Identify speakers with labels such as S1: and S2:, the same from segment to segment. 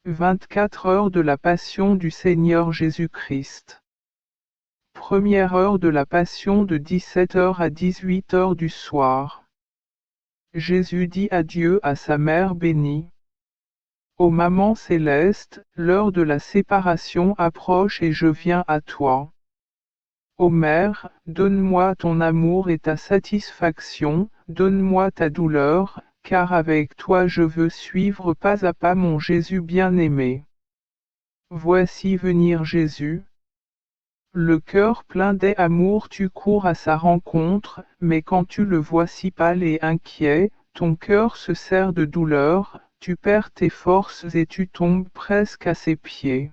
S1: 24 heures de la Passion du Seigneur Jésus-Christ. Première heure de la Passion de 17h à 18h du soir. Jésus dit adieu à sa mère bénie. Ô Maman céleste, l'heure de la séparation approche et je viens à toi. Ô Mère, donne-moi ton amour et ta satisfaction, donne-moi ta douleur, car avec toi je veux suivre pas à pas mon Jésus bien-aimé. Voici venir Jésus. Le cœur plein d'amour tu cours à sa rencontre, mais quand tu le vois si pâle et inquiet, ton cœur se serre de douleur, tu perds tes forces et tu tombes presque à ses pieds.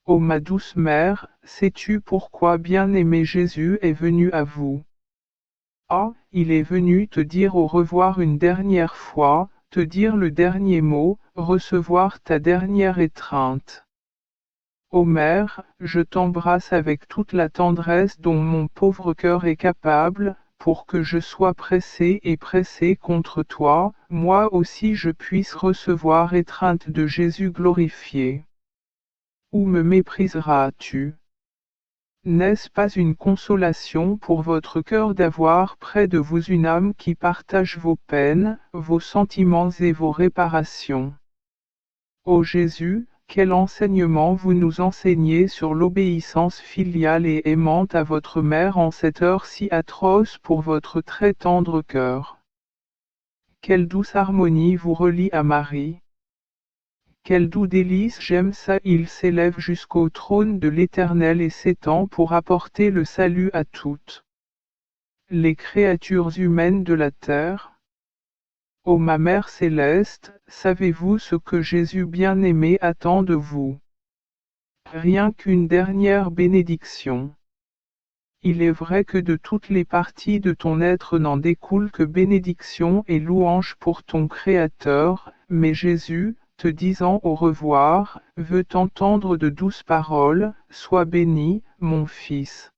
S1: Ô ma douce mère, sais-tu pourquoi bien-aimé Jésus est venu à vous? Ah, il est venu te dire au revoir une dernière fois, te dire le dernier mot, recevoir ta dernière étreinte. Ô Mère, je t'embrasse avec toute la tendresse dont mon pauvre cœur est capable, pour que je sois pressé et pressé contre toi, moi aussi je puisse recevoir étreinte de Jésus glorifié. Ou me mépriseras-tu? N'est-ce pas une consolation pour votre cœur d'avoir près de vous une âme qui partage vos peines, vos sentiments et vos réparations? Ô Jésus, quel enseignement vous nous enseignez sur l'obéissance filiale et aimante à votre mère en cette heure si atroce pour votre très tendre cœur. Quelle douce harmonie vous relie à Marie. Quel doux délice, j'aime ça, il s'élève jusqu'au trône de l'Éternel et s'étend pour apporter le salut à toutes les créatures humaines de la terre. Ô ma Mère céleste, savez-vous ce que Jésus bien-aimé attend de vous? Rien qu'une dernière bénédiction. Il est vrai que de toutes les parties de ton être n'en découle que bénédiction et louange pour ton Créateur, mais Jésus, te disant au revoir, veut entendre de douces paroles, sois béni, mon Fils.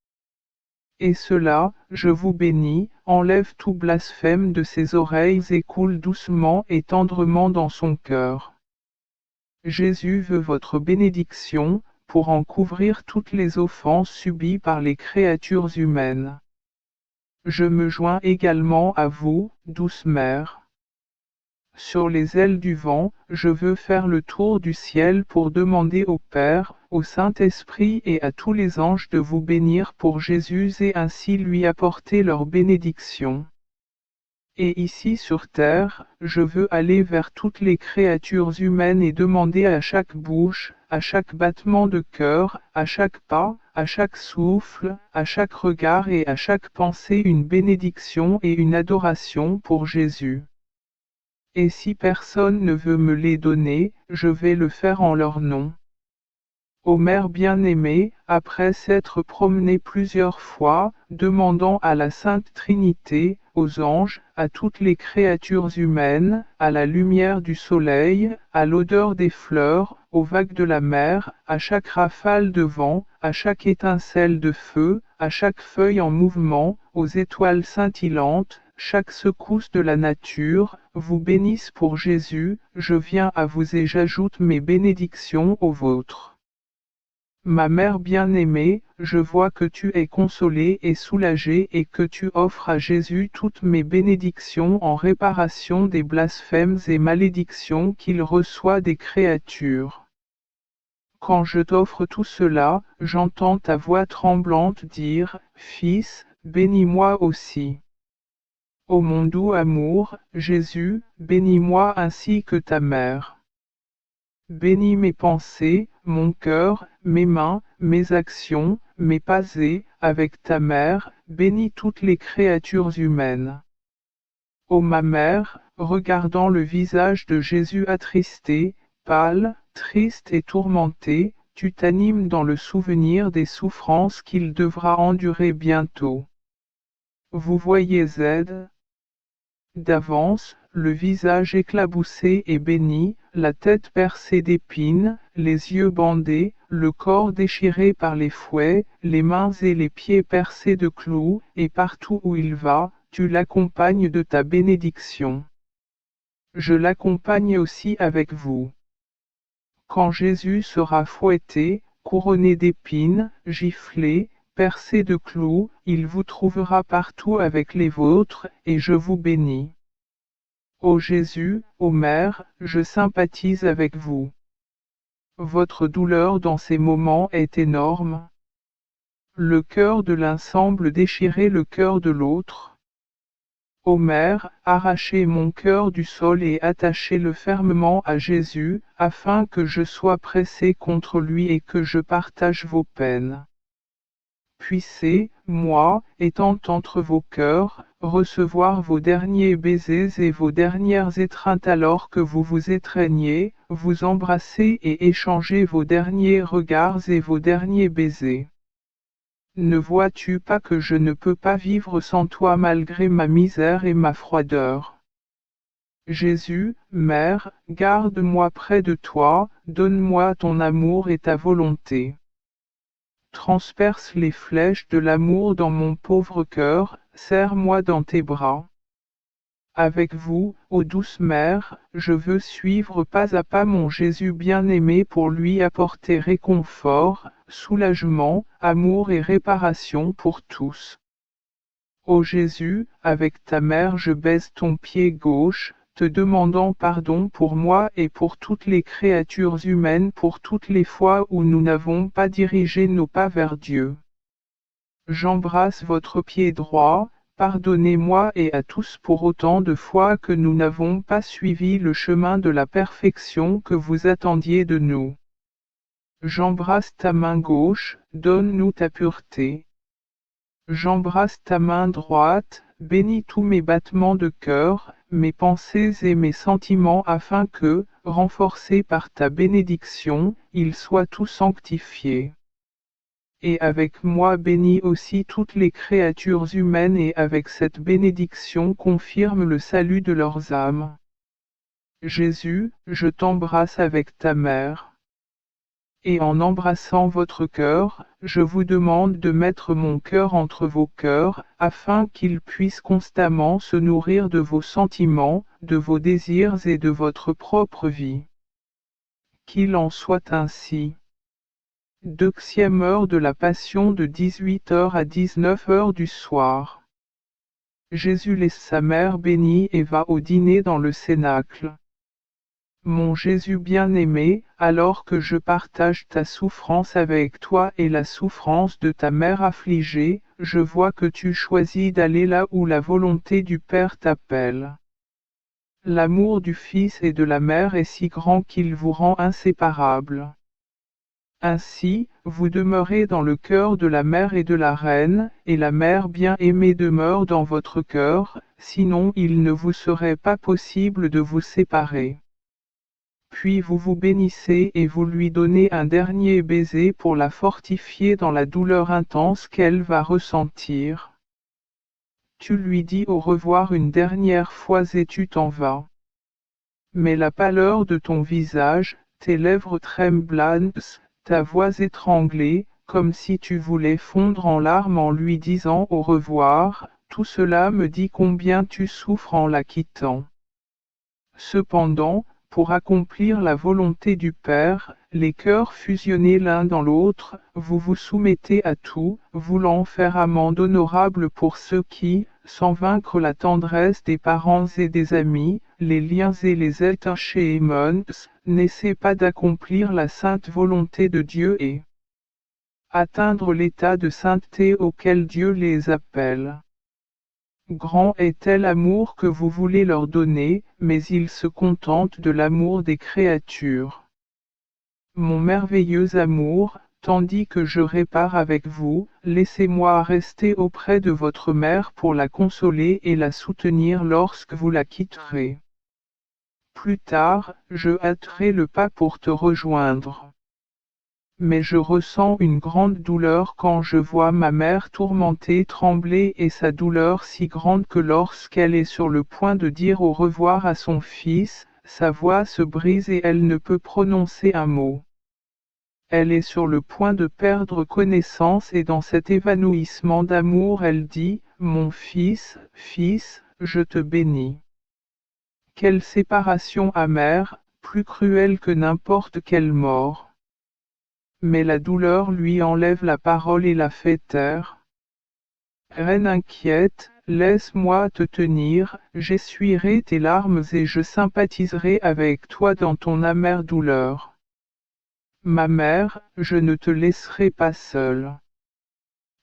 S1: Et cela, je vous bénis, enlève tout blasphème de ses oreilles et coule doucement et tendrement dans son cœur. Jésus veut votre bénédiction, pour en couvrir toutes les offenses subies par les créatures humaines. Je me joins également à vous, douce mère. Sur les ailes du vent, je veux faire le tour du ciel pour demander au Père, au Saint-Esprit et à tous les anges de vous bénir pour Jésus et ainsi lui apporter leur bénédiction. Et ici sur terre, je veux aller vers toutes les créatures humaines et demander à chaque bouche, à chaque battement de cœur, à chaque pas, à chaque souffle, à chaque regard et à chaque pensée une bénédiction et une adoration pour Jésus. Et si personne ne veut me les donner, je vais le faire en leur nom. Ô Mère bien-aimée, après s'être promenée plusieurs fois, demandant à la Sainte Trinité, aux anges, à toutes les créatures humaines, à la lumière du soleil, à l'odeur des fleurs, aux vagues de la mer, à chaque rafale de vent, à chaque étincelle de feu, à chaque feuille en mouvement, aux étoiles scintillantes, chaque secousse de la nature, vous bénisse pour Jésus, je viens à vous et j'ajoute mes bénédictions aux vôtres. Ma mère bien-aimée, je vois que tu es consolée et soulagée et que tu offres à Jésus toutes mes bénédictions en réparation des blasphèmes et malédictions qu'il reçoit des créatures. Quand je t'offre tout cela, j'entends ta voix tremblante dire, « Fils, bénis-moi aussi. » Ô mon doux amour, Jésus, bénis-moi ainsi que ta mère. Bénis mes pensées, mon cœur, mes mains, mes actions, mes pas et, avec ta mère, bénis toutes les créatures humaines. Ô ma mère, regardant le visage de Jésus attristé, pâle, triste et tourmenté, tu t'animes dans le souvenir des souffrances qu'il devra endurer bientôt. Vous voyez d'avance, le visage éclaboussé et béni, la tête percée d'épines, les yeux bandés, le corps déchiré par les fouets, les mains et les pieds percés de clous, et partout où il va, tu l'accompagnes de ta bénédiction. Je l'accompagne aussi avec vous. Quand Jésus sera fouetté, couronné d'épines, giflé, percé de clous, il vous trouvera partout avec les vôtres, et je vous bénis. Ô Jésus, ô Mère, je sympathise avec vous. Votre douleur dans ces moments est énorme. Le cœur de l'un semble déchirer le cœur de l'autre. Ô Mère, arrachez mon cœur du sol et attachez-le fermement à Jésus, afin que je sois pressé contre lui et que je partage vos peines. Puissez, moi, étant entre vos cœurs, recevoir vos derniers baisers et vos dernières étreintes alors que vous vous étreignez, vous embrasser et échanger vos derniers regards et vos derniers baisers. Ne vois-tu pas que je ne peux pas vivre sans toi malgré ma misère et ma froideur? Jésus, Mère, garde-moi près de toi, donne-moi ton amour et ta volonté. Transperce les flèches de l'amour dans mon pauvre cœur, serre-moi dans tes bras. Avec vous, ô douce Mère, je veux suivre pas à pas mon Jésus bien-aimé pour lui apporter réconfort, soulagement, amour et réparation pour tous. Ô Jésus, avec ta mère je baise ton pied gauche, te demandant pardon pour moi et pour toutes les créatures humaines pour toutes les fois où nous n'avons pas dirigé nos pas vers Dieu. J'embrasse votre pied droit, pardonnez-moi et à tous pour autant de fois que nous n'avons pas suivi le chemin de la perfection que vous attendiez de nous. J'embrasse ta main gauche, donne-nous ta pureté. J'embrasse ta main droite, bénis tous mes battements de cœur, mes pensées et mes sentiments afin que, renforcés par ta bénédiction, ils soient tous sanctifiés. Et avec moi bénis aussi toutes les créatures humaines et avec cette bénédiction confirme le salut de leurs âmes. Jésus, je t'embrasse avec ta mère. Et en embrassant votre cœur, je vous demande de mettre mon cœur entre vos cœurs, afin qu'il puisse constamment se nourrir de vos sentiments, de vos désirs et de votre propre vie. Qu'il en soit ainsi. Deuxième heure de la Passion de 18h à 19h du soir. Jésus laisse sa mère bénie et va au dîner dans le cénacle. Mon Jésus bien-aimé, alors que je partage ta souffrance avec toi et la souffrance de ta mère affligée, je vois que tu choisis d'aller là où la volonté du Père t'appelle. L'amour du Fils et de la mère est si grand qu'il vous rend inséparables. Ainsi, vous demeurez dans le cœur de la mère et de la reine, et la mère bien-aimée demeure dans votre cœur, sinon il ne vous serait pas possible de vous séparer. Puis vous vous bénissez et vous lui donnez un dernier baiser pour la fortifier dans la douleur intense qu'elle va ressentir. Tu lui dis au revoir une dernière fois et tu t'en vas. Mais la pâleur de ton visage, tes lèvres tremblantes, ta voix étranglée, comme si tu voulais fondre en larmes en lui disant au revoir, tout cela me dit combien tu souffres en la quittant. Cependant, pour accomplir la volonté du Père, les cœurs fusionnés l'un dans l'autre, vous vous soumettez à tout, voulant faire amende honorable pour ceux qui, sans vaincre la tendresse des parents et des amis, les liens et les attachements, n'essaient pas d'accomplir la sainte volonté de Dieu et atteindre l'état de sainteté auquel Dieu les appelle. Grand est-il l'amour que vous voulez leur donner, mais ils se contentent de l'amour des créatures. Mon merveilleux amour, tandis que je répare avec vous, laissez-moi rester auprès de votre mère pour la consoler et la soutenir lorsque vous la quitterez. Plus tard, je hâterai le pas pour te rejoindre. Mais je ressens une grande douleur quand je vois ma mère tourmentée trembler et sa douleur si grande que lorsqu'elle est sur le point de dire au revoir à son fils, sa voix se brise et elle ne peut prononcer un mot. Elle est sur le point de perdre connaissance et dans cet évanouissement d'amour elle dit, « Mon fils, fils, je te bénis. » Quelle séparation amère, plus cruelle que n'importe quelle mort. Mais la douleur lui enlève la parole et la fait taire. Reine inquiète, laisse-moi te tenir, j'essuierai tes larmes et je sympathiserai avec toi dans ton amère douleur. Ma mère, je ne te laisserai pas seule.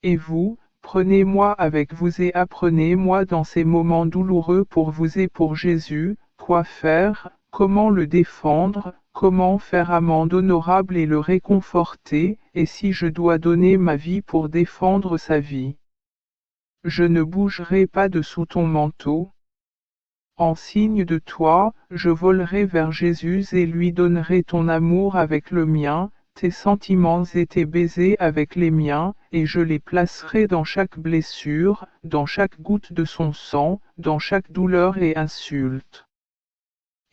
S1: Et vous, prenez-moi avec vous et apprenez-moi dans ces moments douloureux pour vous et pour Jésus, quoi faire, comment le défendre, comment faire amende honorable et le réconforter, et si je dois donner ma vie pour défendre sa vie. Je ne bougerai pas de sous ton manteau. En signe de toi, je volerai vers Jésus et lui donnerai ton amour avec le mien, tes sentiments et tes baisers avec les miens, et je les placerai dans chaque blessure, dans chaque goutte de son sang, dans chaque douleur et insulte.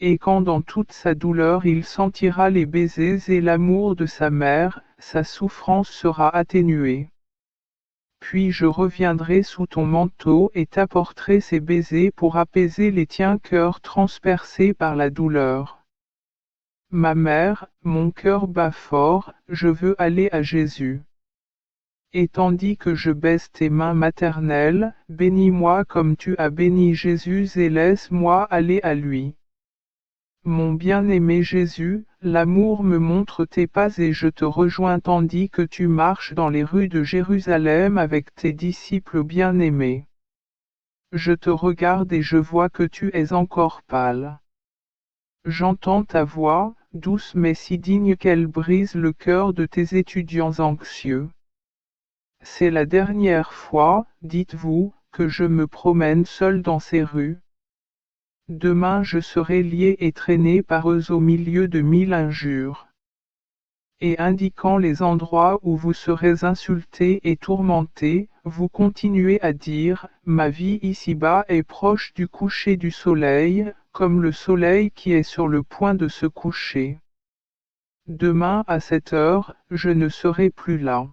S1: Et quand dans toute sa douleur il sentira les baisers et l'amour de sa mère, sa souffrance sera atténuée. Puis je reviendrai sous ton manteau et t'apporterai ces baisers pour apaiser les tiens cœur transpercés par la douleur. Ma mère, mon cœur bat fort, je veux aller à Jésus. Et tandis que je baisse tes mains maternelles, bénis-moi comme tu as béni Jésus et laisse-moi aller à lui. Mon bien-aimé Jésus, l'amour me montre tes pas et je te rejoins tandis que tu marches dans les rues de Jérusalem avec tes disciples bien-aimés. Je te regarde et je vois que tu es encore pâle. J'entends ta voix, douce mais si digne qu'elle brise le cœur de tes étudiants anxieux. C'est la dernière fois, dites-vous, que je me promène seul dans ces rues. Demain je serai lié et traîné par eux au milieu de 1000 injures. Et indiquant les endroits où vous serez insultés et tourmentés, vous continuez à dire, ma vie ici-bas est proche du coucher du soleil, comme le soleil qui est sur le point de se coucher. Demain à cette heure, je ne serai plus là.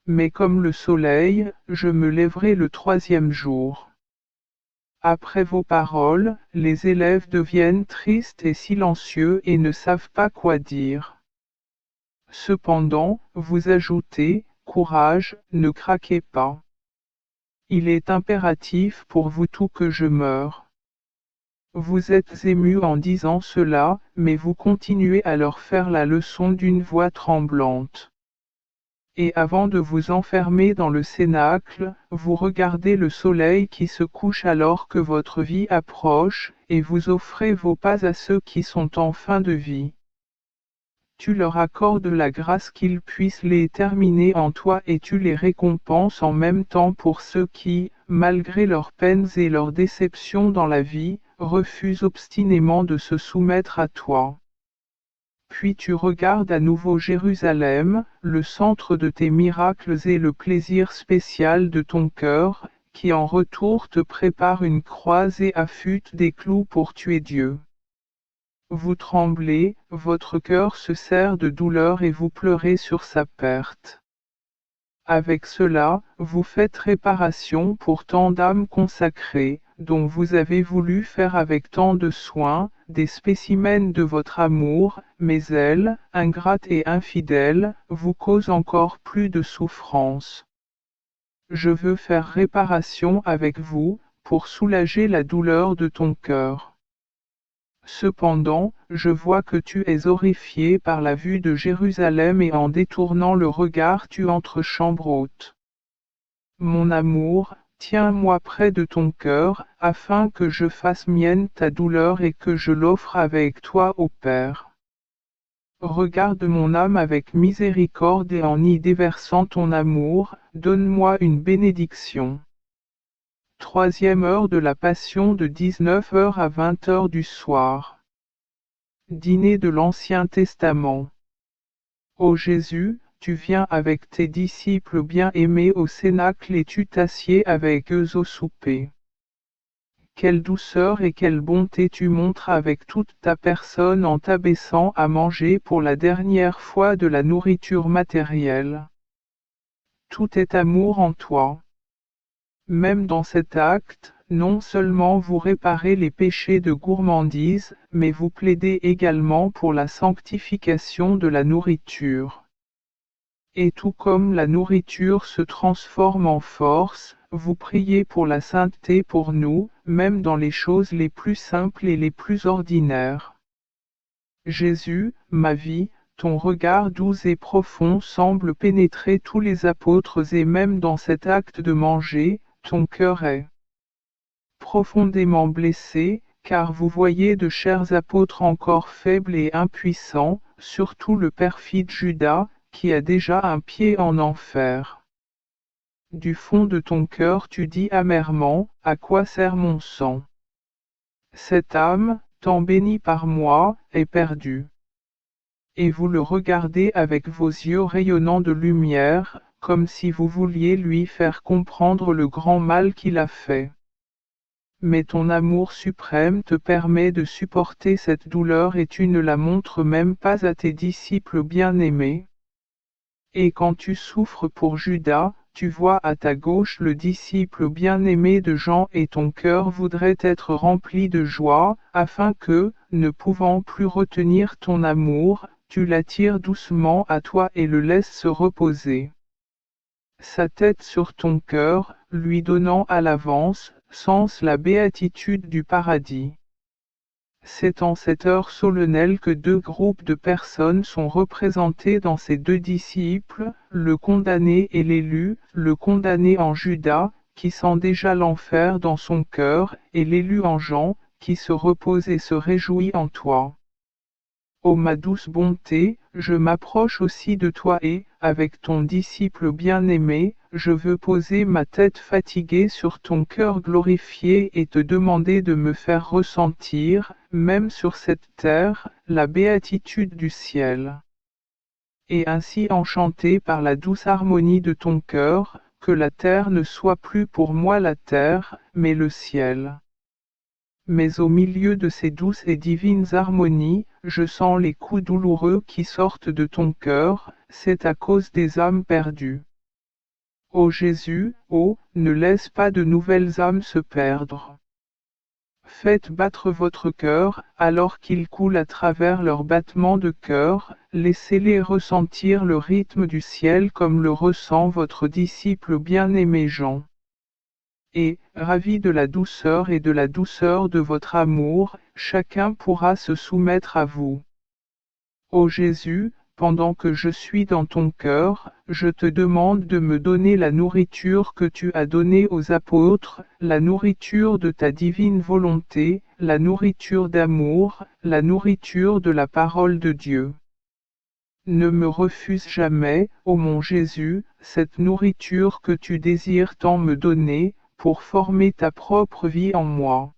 S1: Mais comme le soleil, je me lèverai le troisième jour. Après vos paroles, les élèves deviennent tristes et silencieux et ne savent pas quoi dire. Cependant, vous ajoutez, courage, ne craquez pas. Il est impératif pour vous tous que je meure. Vous êtes émus en disant cela, mais vous continuez à leur faire la leçon d'une voix tremblante. Et avant de vous enfermer dans le cénacle, vous regardez le soleil qui se couche alors que votre vie approche, et vous offrez vos pas à ceux qui sont en fin de vie. Tu leur accordes la grâce qu'ils puissent les terminer en toi et tu les récompenses en même temps pour ceux qui, malgré leurs peines et leurs déceptions dans la vie, refusent obstinément de se soumettre à toi. Puis tu regardes à nouveau Jérusalem, le centre de tes miracles et le plaisir spécial de ton cœur, qui en retour te prépare une croix et affûte des clous pour tuer Dieu. Vous tremblez, votre cœur se serre de douleur et vous pleurez sur sa perte. Avec cela, vous faites réparation pour tant d'âmes consacrées, dont vous avez voulu faire avec tant de soin, des spécimens de votre amour, mais elles, ingrates et infidèles, vous causent encore plus de souffrance. Je veux faire réparation avec vous, pour soulager la douleur de ton cœur. Cependant, je vois que tu es horrifié par la vue de Jérusalem et en détournant le regard tu entres chambre haute. Mon amour, tiens-moi près de ton cœur, afin que je fasse mienne ta douleur et que je l'offre avec toi au Père. Regarde mon âme avec miséricorde et en y déversant ton amour, donne-moi une bénédiction. Troisième heure de la Passion de 19h à 20h du soir. Dîner de l'Ancien Testament. Ô Jésus, tu viens avec tes disciples bien-aimés au cénacle et tu t'assieds avec eux au souper. Quelle douceur et quelle bonté tu montres avec toute ta personne en t'abaissant à manger pour la dernière fois de la nourriture matérielle. Tout est amour en toi. Même dans cet acte, non seulement vous réparez les péchés de gourmandise, mais vous plaidez également pour la sanctification de la nourriture. Et tout comme la nourriture se transforme en force, vous priez pour la sainteté pour nous, même dans les choses les plus simples et les plus ordinaires. Jésus, ma vie, ton regard doux et profond semble pénétrer tous les apôtres et même dans cet acte de manger, ton cœur est profondément blessé, car vous voyez de chers apôtres encore faibles et impuissants, surtout le perfide Judas, qui a déjà un pied en enfer. Du fond de ton cœur tu dis amèrement, à quoi sert mon sang? Cette âme, tant bénie par moi, est perdue. Et vous le regardez avec vos yeux rayonnants de lumière, comme si vous vouliez lui faire comprendre le grand mal qu'il a fait. Mais ton amour suprême te permet de supporter cette douleur et tu ne la montres même pas à tes disciples bien-aimés. Et quand tu souffres pour Judas, tu vois à ta gauche le disciple bien-aimé de Jean et ton cœur voudrait être rempli de joie, afin que, ne pouvant plus retenir ton amour, tu l'attires doucement à toi et le laisses se reposer. Sa tête sur ton cœur, lui donnant à l'avance, sens la béatitude du paradis. C'est en cette heure solennelle que deux groupes de personnes sont représentés dans ces deux disciples, le condamné et l'élu, le condamné en Judas, qui sent déjà l'enfer dans son cœur, et l'élu en Jean, qui se repose et se réjouit en toi. Ô ma douce bonté, je m'approche aussi de toi et, avec ton disciple bien-aimé, je veux poser ma tête fatiguée sur ton cœur glorifié et te demander de me faire ressentir, même sur cette terre, la béatitude du ciel. Et ainsi enchanté par la douce harmonie de ton cœur, que la terre ne soit plus pour moi la terre, mais le ciel. Mais au milieu de ces douces et divines harmonies, je sens les coups douloureux qui sortent de ton cœur, c'est à cause des âmes perdues. Ô Jésus, ô, ne laisse pas de nouvelles âmes se perdre. Faites battre votre cœur, alors qu'il coule à travers leurs battements de cœur, laissez-les ressentir le rythme du ciel comme le ressent votre disciple bien-aimé Jean. Et, ravi de la douceur et de la douceur de votre amour, chacun pourra se soumettre à vous. Ô Jésus, pendant que je suis dans ton cœur, je te demande de me donner la nourriture que tu as donnée aux apôtres, la nourriture de ta divine volonté, la nourriture d'amour, la nourriture de la parole de Dieu. Ne me refuse jamais, ô mon Jésus, cette nourriture que tu désires tant me donner, pour former ta propre vie en moi.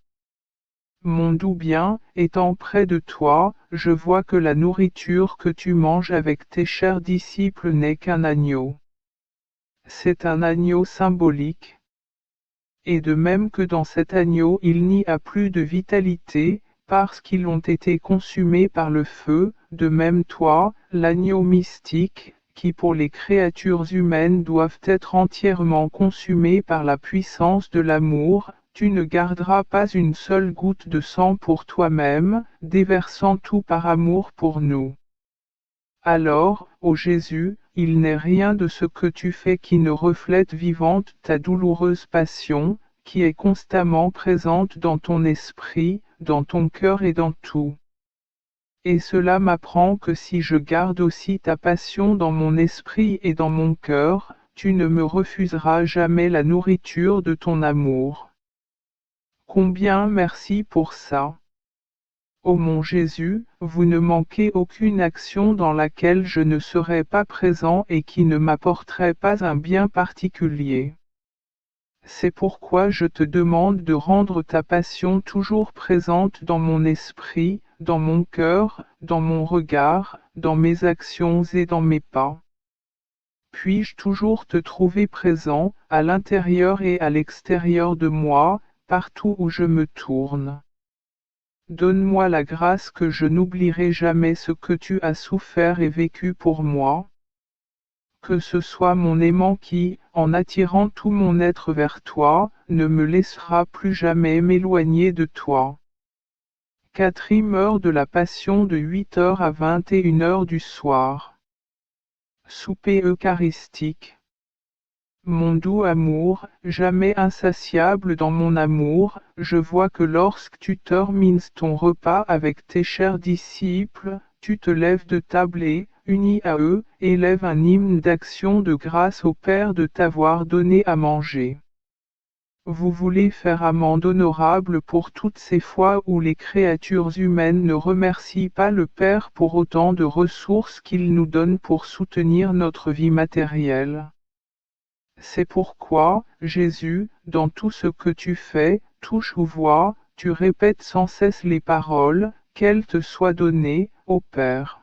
S1: Mon doux bien, étant près de toi, je vois que la nourriture que tu manges avec tes chers disciples n'est qu'un agneau. C'est un agneau symbolique. Et de même que dans cet agneau il n'y a plus de vitalité, parce qu'ils ont été consumés par le feu, de même toi, l'agneau mystique, qui pour les créatures humaines doivent être entièrement consumées par la puissance de l'amour, tu ne garderas pas une seule goutte de sang pour toi-même, déversant tout par amour pour nous. Alors, ô Jésus, il n'est rien de ce que tu fais qui ne reflète vivante ta douloureuse passion, qui est constamment présente dans ton esprit, dans ton cœur et dans tout. Et cela m'apprend que si je garde aussi ta passion dans mon esprit et dans mon cœur, tu ne me refuseras jamais la nourriture de ton amour. Combien merci pour ça. Ô mon Jésus, vous ne manquez aucune action dans laquelle je ne serai pas présent et qui ne m'apporterait pas un bien particulier. C'est pourquoi je te demande de rendre ta passion toujours présente dans mon esprit, dans mon cœur, dans mon regard, dans mes actions et dans mes pas. Puis-je toujours te trouver présent, à l'intérieur et à l'extérieur de moi, partout où je me tourne. Donne-moi la grâce que je n'oublierai jamais ce que tu as souffert et vécu pour moi. Que ce soit mon aimant qui, en attirant tout mon être vers toi, ne me laissera plus jamais m'éloigner de toi. 4e heure de la Passion de 8h à 21h du soir. Souper eucharistique. Mon doux amour, jamais insatiable dans mon amour, je vois que lorsque tu termines ton repas avec tes chers disciples, tu te lèves de table et, uni à eux, élèves un hymne d'action de grâce au Père de t'avoir donné à manger. Vous voulez faire amende honorable pour toutes ces fois où les créatures humaines ne remercient pas le Père pour autant de ressources qu'il nous donne pour soutenir notre vie matérielle. C'est pourquoi, Jésus, dans tout ce que tu fais, touches ou vois, tu répètes sans cesse les paroles, qu'elles te soient données, ô Père.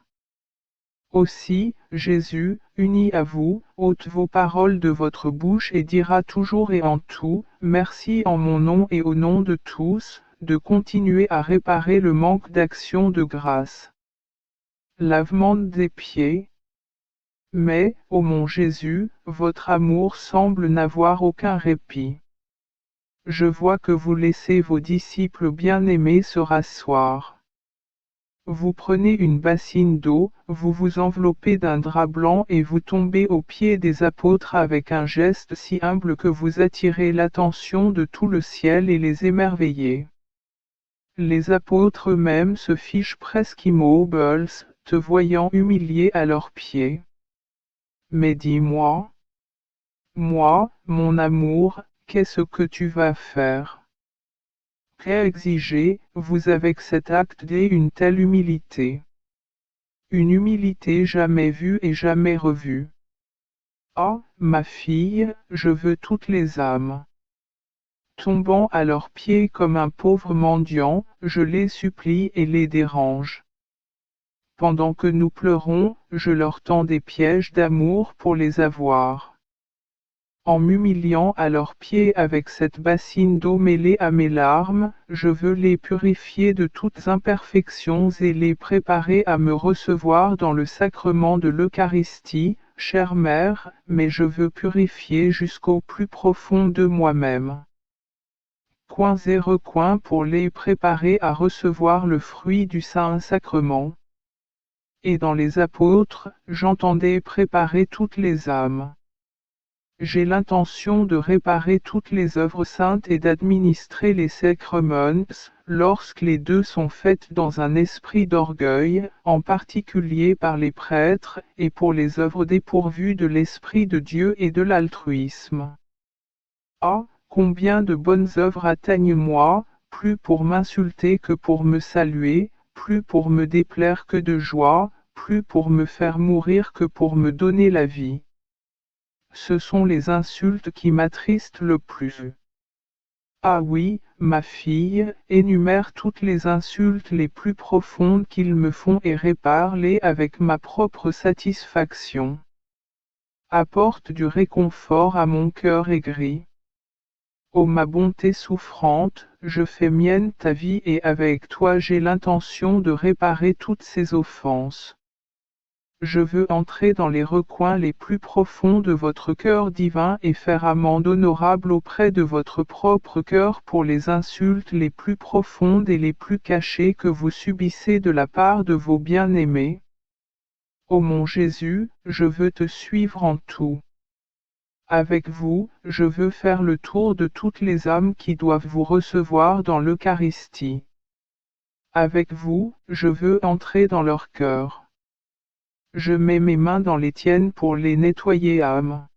S1: Aussi, Jésus, uni à vous, ôte vos paroles de votre bouche et dira toujours et en tout, merci en mon nom et au nom de tous, de continuer à réparer le manque d'action de grâce. Lavement des pieds. Mais, ô mon Jésus, votre amour semble n'avoir aucun répit. Je vois que vous laissez vos disciples bien-aimés se rasseoir. Vous prenez une bassine d'eau, vous vous enveloppez d'un drap blanc et vous tombez aux pieds des apôtres avec un geste si humble que vous attirez l'attention de tout le ciel et les émerveillez. Les apôtres eux-mêmes se fichent presque immobiles, te voyant humilié à leurs pieds. Mais dis-moi, moi, mon amour, qu'est-ce que tu vas faire? Qu'exigez-vous avec cet acte d'une telle humilité? Une humilité jamais vue et jamais revue. Ah, ma fille, je veux toutes les âmes. Tombant à leurs pieds comme un pauvre mendiant, je les supplie et les dérange. Pendant que nous pleurons, je leur tends des pièges d'amour pour les avoir. En m'humiliant à leurs pieds avec cette bassine d'eau mêlée à mes larmes, je veux les purifier de toutes imperfections et les préparer à me recevoir dans le sacrement de l'Eucharistie, chère Mère, mais je veux purifier jusqu'au plus profond de moi-même. Coins et recoins pour les préparer à recevoir le fruit du Saint-Sacrement. Et dans les apôtres, j'entendais préparer toutes les âmes. J'ai l'intention de réparer toutes les œuvres saintes et d'administrer les sacrements, lorsque les deux sont faites dans un esprit d'orgueil, en particulier par les prêtres, et pour les œuvres dépourvues de l'Esprit de Dieu et de l'altruisme. Ah, combien de bonnes œuvres atteignent-moi, plus pour m'insulter que pour me saluer, plus pour me déplaire que de joie, plus pour me faire mourir que pour me donner la vie. Ce sont les insultes qui m'attristent le plus. Ah oui, ma fille, énumère toutes les insultes les plus profondes qu'ils me font et répare-les avec ma propre satisfaction. Apporte du réconfort à mon cœur aigri. Ô ma bonté souffrante, je fais mienne ta vie et avec toi j'ai l'intention de réparer toutes ces offenses. Je veux entrer dans les recoins les plus profonds de votre cœur divin et faire amende honorable auprès de votre propre cœur pour les insultes les plus profondes et les plus cachées que vous subissez de la part de vos bien-aimés. Ô mon Jésus, je veux te suivre en tout. Avec vous, je veux faire le tour de toutes les âmes qui doivent vous recevoir dans l'Eucharistie. Avec vous, je veux entrer dans leur cœur. Je mets mes mains dans les tiennes pour les nettoyer âme.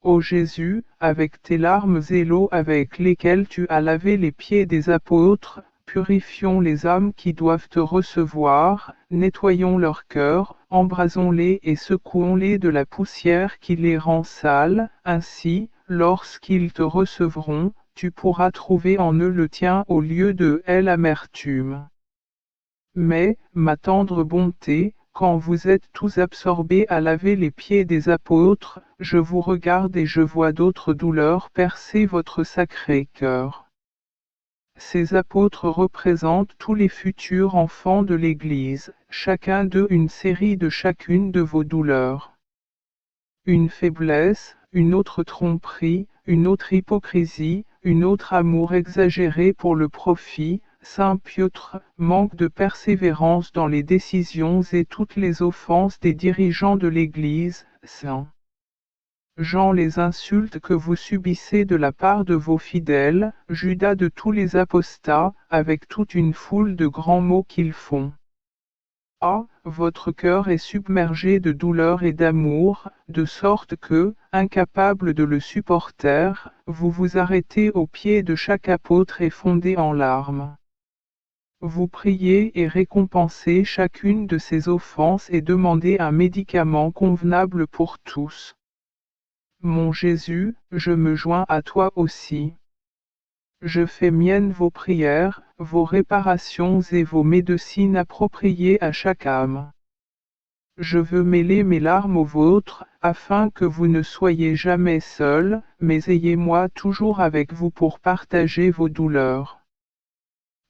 S1: Ô Jésus, avec tes larmes et l'eau avec lesquelles tu as lavé les pieds des apôtres, purifions les âmes qui doivent te recevoir, nettoyons leur cœur, embrasons-les et secouons-les de la poussière qui les rend sales, ainsi, lorsqu'ils te recevront, tu pourras trouver en eux le tien au lieu de l'amertume. Mais, ma tendre bonté, quand vous êtes tous absorbés à laver les pieds des apôtres, je vous regarde et je vois d'autres douleurs percer votre sacré cœur. Ces apôtres représentent tous les futurs enfants de l'Église, chacun d'eux une série de chacune de vos douleurs. Une faiblesse, une autre tromperie, une autre hypocrisie, une autre amour exagéré pour le profit, Saint Piotr, manque de persévérance dans les décisions et toutes les offenses des dirigeants de l'Église, Saint Jean les insultes que vous subissez de la part de vos fidèles, Judas de tous les apostats, avec toute une foule de grands maux qu'ils font. Ah, votre cœur est submergé de douleur et d'amour, de sorte que, incapable de le supporter, vous vous arrêtez aux pieds de chaque apôtre et fondez en larmes. Vous priez et récompensez chacune de ces offenses et demandez un médicament convenable pour tous. Mon Jésus, je me joins à toi aussi. Je fais miennes vos prières, vos réparations et vos médecines appropriées à chaque âme. Je veux mêler mes larmes aux vôtres, afin que vous ne soyez jamais seuls, mais ayez-moi toujours avec vous pour partager vos douleurs.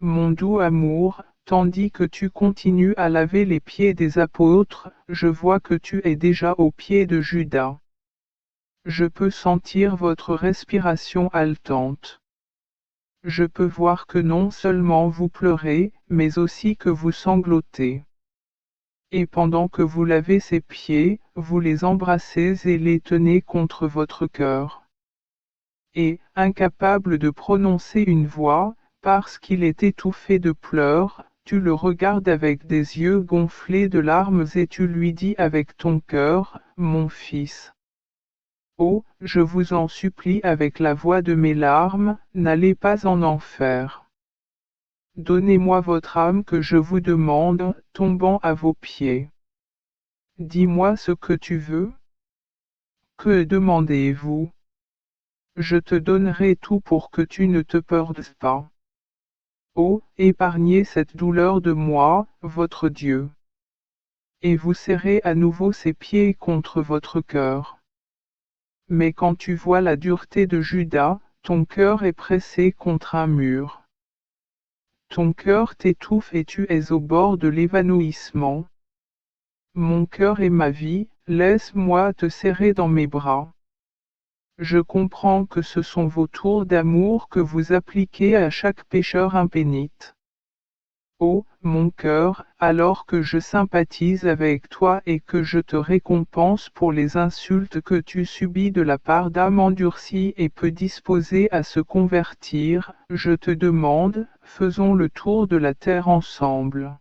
S1: Mon doux amour, tandis que tu continues à laver les pieds des apôtres, je vois que tu es déjà aux pieds de Judas. Je peux sentir votre respiration haletante. Je peux voir que non seulement vous pleurez, mais aussi que vous sanglotez. Et pendant que vous lavez ses pieds, vous les embrassez et les tenez contre votre cœur. Et, incapable de prononcer une voix, parce qu'il est étouffé de pleurs, tu le regardes avec des yeux gonflés de larmes et tu lui dis avec ton cœur, mon fils. Oh, je vous en supplie avec la voix de mes larmes, n'allez pas en enfer. Donnez-moi votre âme que je vous demande, tombant à vos pieds. Dis-moi ce que tu veux. Que demandez-vous? Je te donnerai tout pour que tu ne te perdes pas. Oh, épargnez cette douleur de moi, votre Dieu. Et vous serrez à nouveau ses pieds contre votre cœur. Mais quand tu vois la dureté de Judas, ton cœur est pressé contre un mur. Ton cœur t'étouffe et tu es au bord de l'évanouissement. Mon cœur est ma vie, laisse-moi te serrer dans mes bras. Je comprends que ce sont vos tours d'amour que vous appliquez à chaque pécheur impénite. Oh, mon cœur, alors que je sympathise avec toi et que je te récompense pour les insultes que tu subis de la part d'âmes endurcies et peu disposées à se convertir, je te demande, faisons le tour de la terre ensemble.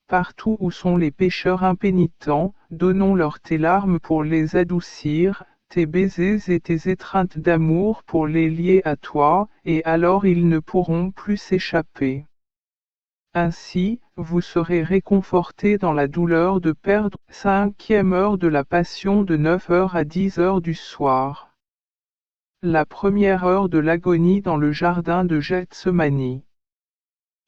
S1: Partout où sont les pécheurs impénitents, donnons-leur tes larmes pour les adoucir, tes baisers et tes étreintes d'amour pour les lier à toi, et alors ils ne pourront plus s'échapper. Ainsi, vous serez réconfortés dans la douleur de perdre 5e heure de la Passion de 9h à 10h du soir. La première heure de l'agonie dans le jardin de Gethsemane.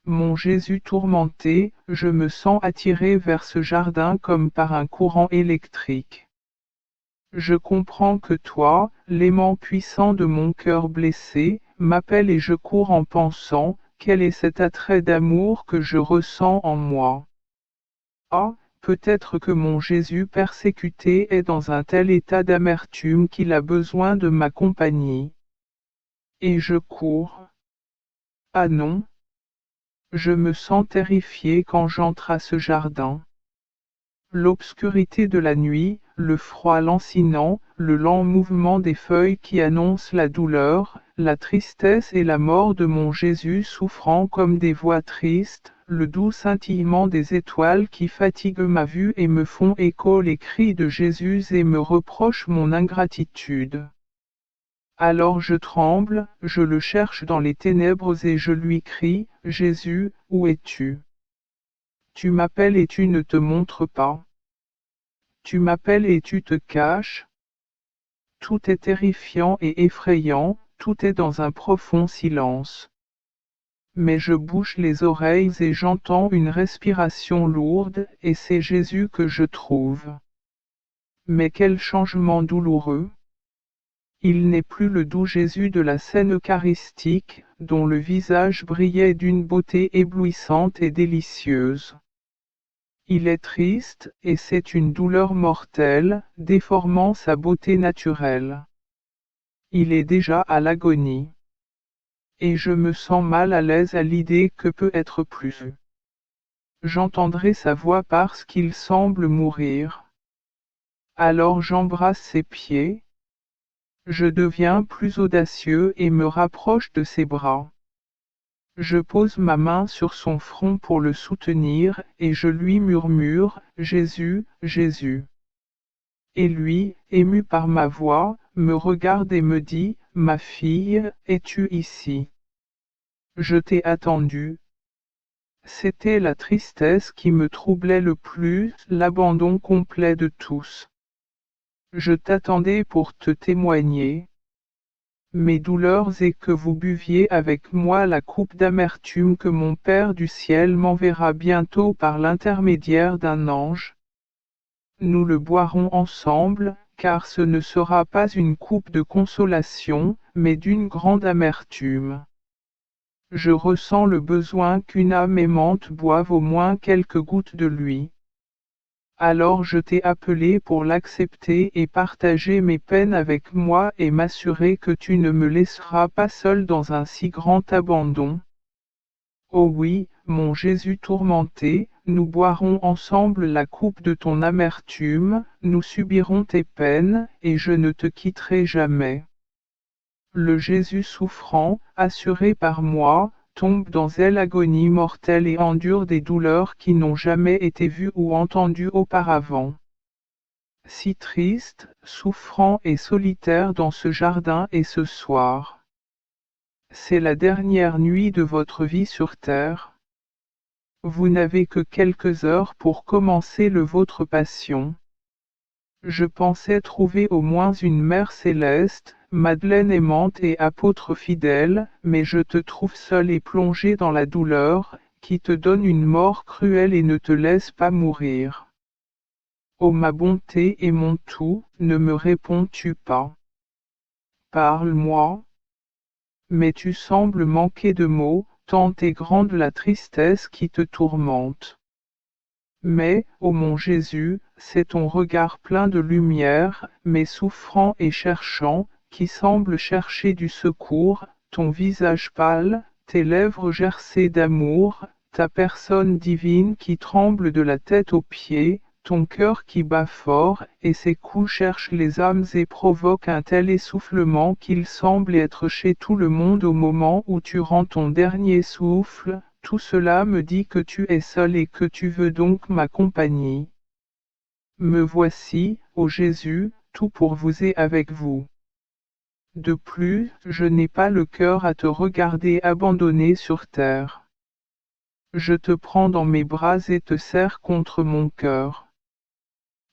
S1: Mon Jésus tourmenté, je me sens attiré vers ce jardin comme par un courant électrique. Je comprends que toi, l'aimant puissant de mon cœur blessé, m'appelle et je cours en pensant, quel est cet attrait d'amour que je ressens en moi? Ah, peut-être que mon Jésus persécuté est dans un tel état d'amertume qu'il a besoin de ma compagnie. Et je cours. Ah non. Je me sens terrifié quand j'entre à ce jardin. L'obscurité de la nuit, le froid lancinant, le lent mouvement des feuilles qui annoncent la douleur, la tristesse et la mort de mon Jésus souffrant comme des voix tristes, le doux scintillement des étoiles qui fatiguent ma vue et me font écho les cris de Jésus et me reprochent mon ingratitude. Alors je tremble, je le cherche dans les ténèbres et je lui crie, Jésus, où es-tu? Tu m'appelles et tu ne te montres pas. Tu m'appelles et tu te caches. Tout est terrifiant et effrayant, tout est dans un profond silence. Mais je bouche les oreilles et j'entends une respiration lourde, et c'est Jésus que je trouve. Mais quel changement douloureux! Il n'est plus le doux Jésus de la scène eucharistique, dont le visage brillait d'une beauté éblouissante et délicieuse. Il est triste, et c'est une douleur mortelle, déformant sa beauté naturelle. Il est déjà à l'agonie. Et je me sens mal à l'aise à l'idée que peut être plus. J'entendrai sa voix parce qu'il semble mourir. Alors j'embrasse ses pieds. Je deviens plus audacieux et me rapproche de ses bras. Je pose ma main sur son front pour le soutenir, et je lui murmure, Jésus, Jésus. Et lui, ému par ma voix, me regarde et me dit, Ma fille, es-tu ici? Je t'ai attendu. C'était la tristesse qui me troublait le plus, l'abandon complet de tous. Je t'attendais pour te témoigner mes douleurs et que vous buviez avec moi la coupe d'amertume que mon Père du ciel m'enverra bientôt par l'intermédiaire d'un ange. Nous le boirons ensemble, car ce ne sera pas une coupe de consolation, mais d'une grande amertume. Je ressens le besoin qu'une âme aimante boive au moins quelques gouttes de lui. Alors je t'ai appelé pour l'accepter et partager mes peines avec moi et m'assurer que tu ne me laisseras pas seul dans un si grand abandon. Oh oui, mon Jésus tourmenté, nous boirons ensemble la coupe de ton amertume, nous subirons tes peines, et je ne te quitterai jamais. Le Jésus souffrant, assuré par moi, tombe dans l'agonie mortelle et endure des douleurs qui n'ont jamais été vues ou entendues auparavant. Si triste, souffrant et solitaire dans ce jardin et ce soir. C'est la dernière nuit de votre vie sur terre. Vous n'avez que quelques heures pour commencer le vôtre passion. Je pensais trouver au moins une mère céleste, Madeleine aimante et apôtre fidèle, mais je te trouve seul et plongé dans la douleur, qui te donne une mort cruelle et ne te laisse pas mourir. Ô ma bonté et mon tout, ne me réponds-tu pas? Parle-moi. Mais tu sembles manquer de mots, tant est grande la tristesse qui te tourmente. Mais, ô mon Jésus, c'est ton regard plein de lumière, mais souffrant et cherchant, qui semble chercher du secours, ton visage pâle, tes lèvres gercées d'amour, ta personne divine qui tremble de la tête aux pieds, ton cœur qui bat fort, et ses coups cherchent les âmes et provoquent un tel essoufflement qu'il semble être chez tout le monde au moment où tu rends ton dernier souffle. Tout cela me dit que tu es seul et que tu veux donc ma compagnie. Me voici, ô Jésus, tout pour vous et avec vous. De plus, je n'ai pas le cœur à te regarder abandonné sur terre. Je te prends dans mes bras et te serre contre mon cœur.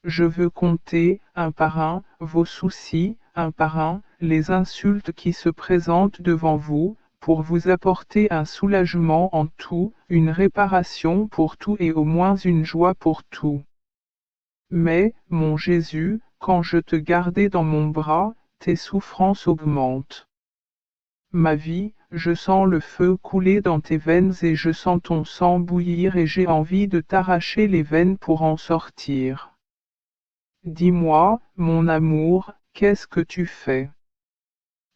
S1: Je veux compter, un par un, vos soucis, un par un, les insultes qui se présentent devant vous, pour vous apporter un soulagement en tout, une réparation pour tout et au moins une joie pour tout. Mais, mon Jésus, quand je te gardais dans mon bras, tes souffrances augmentent. Ma vie, je sens le feu couler dans tes veines et je sens ton sang bouillir et j'ai envie de t'arracher les veines pour en sortir. Dis-moi, mon amour, qu'est-ce que tu fais?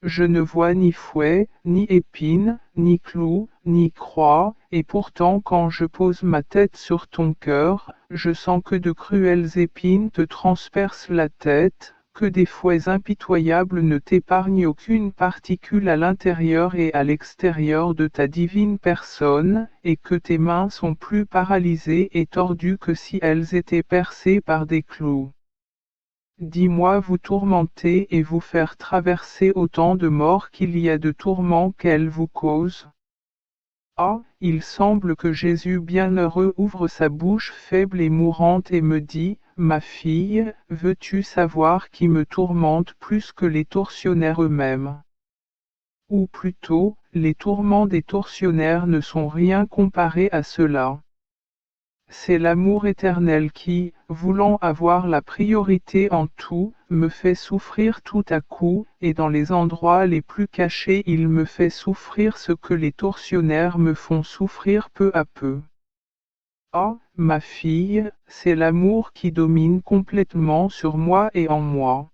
S1: Je ne vois ni fouet, ni épine, ni clou, ni croix, et pourtant quand je pose ma tête sur ton cœur, je sens que de cruelles épines te transpercent la tête, que des fouets impitoyables ne t'épargnent aucune particule à l'intérieur et à l'extérieur de ta divine personne, et que tes mains sont plus paralysées et tordues que si elles étaient percées par des clous. Dis-moi vous tourmenter et vous faire traverser autant de morts qu'il y a de tourments qu'elle vous cause. Ah, il semble que Jésus bienheureux ouvre sa bouche faible et mourante et me dit, Ma fille, veux-tu savoir qui me tourmente plus que les tortionnaires eux-mêmes? Ou plutôt, les tourments des tortionnaires ne sont rien comparés à cela. C'est l'amour éternel qui, voulant avoir la priorité en tout, me fait souffrir tout à coup, et dans les endroits les plus cachés il me fait souffrir ce que les tortionnaires me font souffrir peu à peu. Ah, ma fille, c'est l'amour qui domine complètement sur moi et en moi.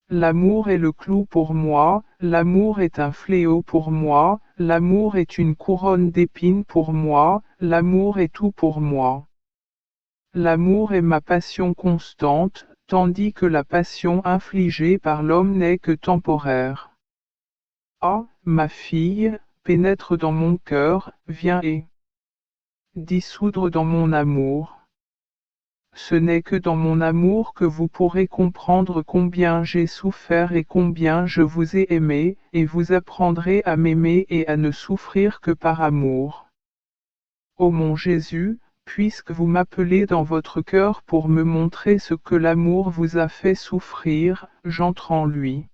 S1: L'amour est le clou pour moi, l'amour est un fléau pour moi, l'amour est une couronne d'épines pour moi, l'amour est tout pour moi. L'amour est ma passion constante, tandis que la passion infligée par l'homme n'est que temporaire. Ah, ma fille, pénètre dans mon cœur, viens et dissoudre dans mon amour. Ce n'est que dans mon amour que vous pourrez comprendre combien j'ai souffert et combien je vous ai aimé, et vous apprendrez à m'aimer et à ne souffrir que par amour. Ô mon Jésus, puisque vous m'appelez dans votre cœur pour me montrer ce que l'amour vous a fait souffrir, j'entre en lui.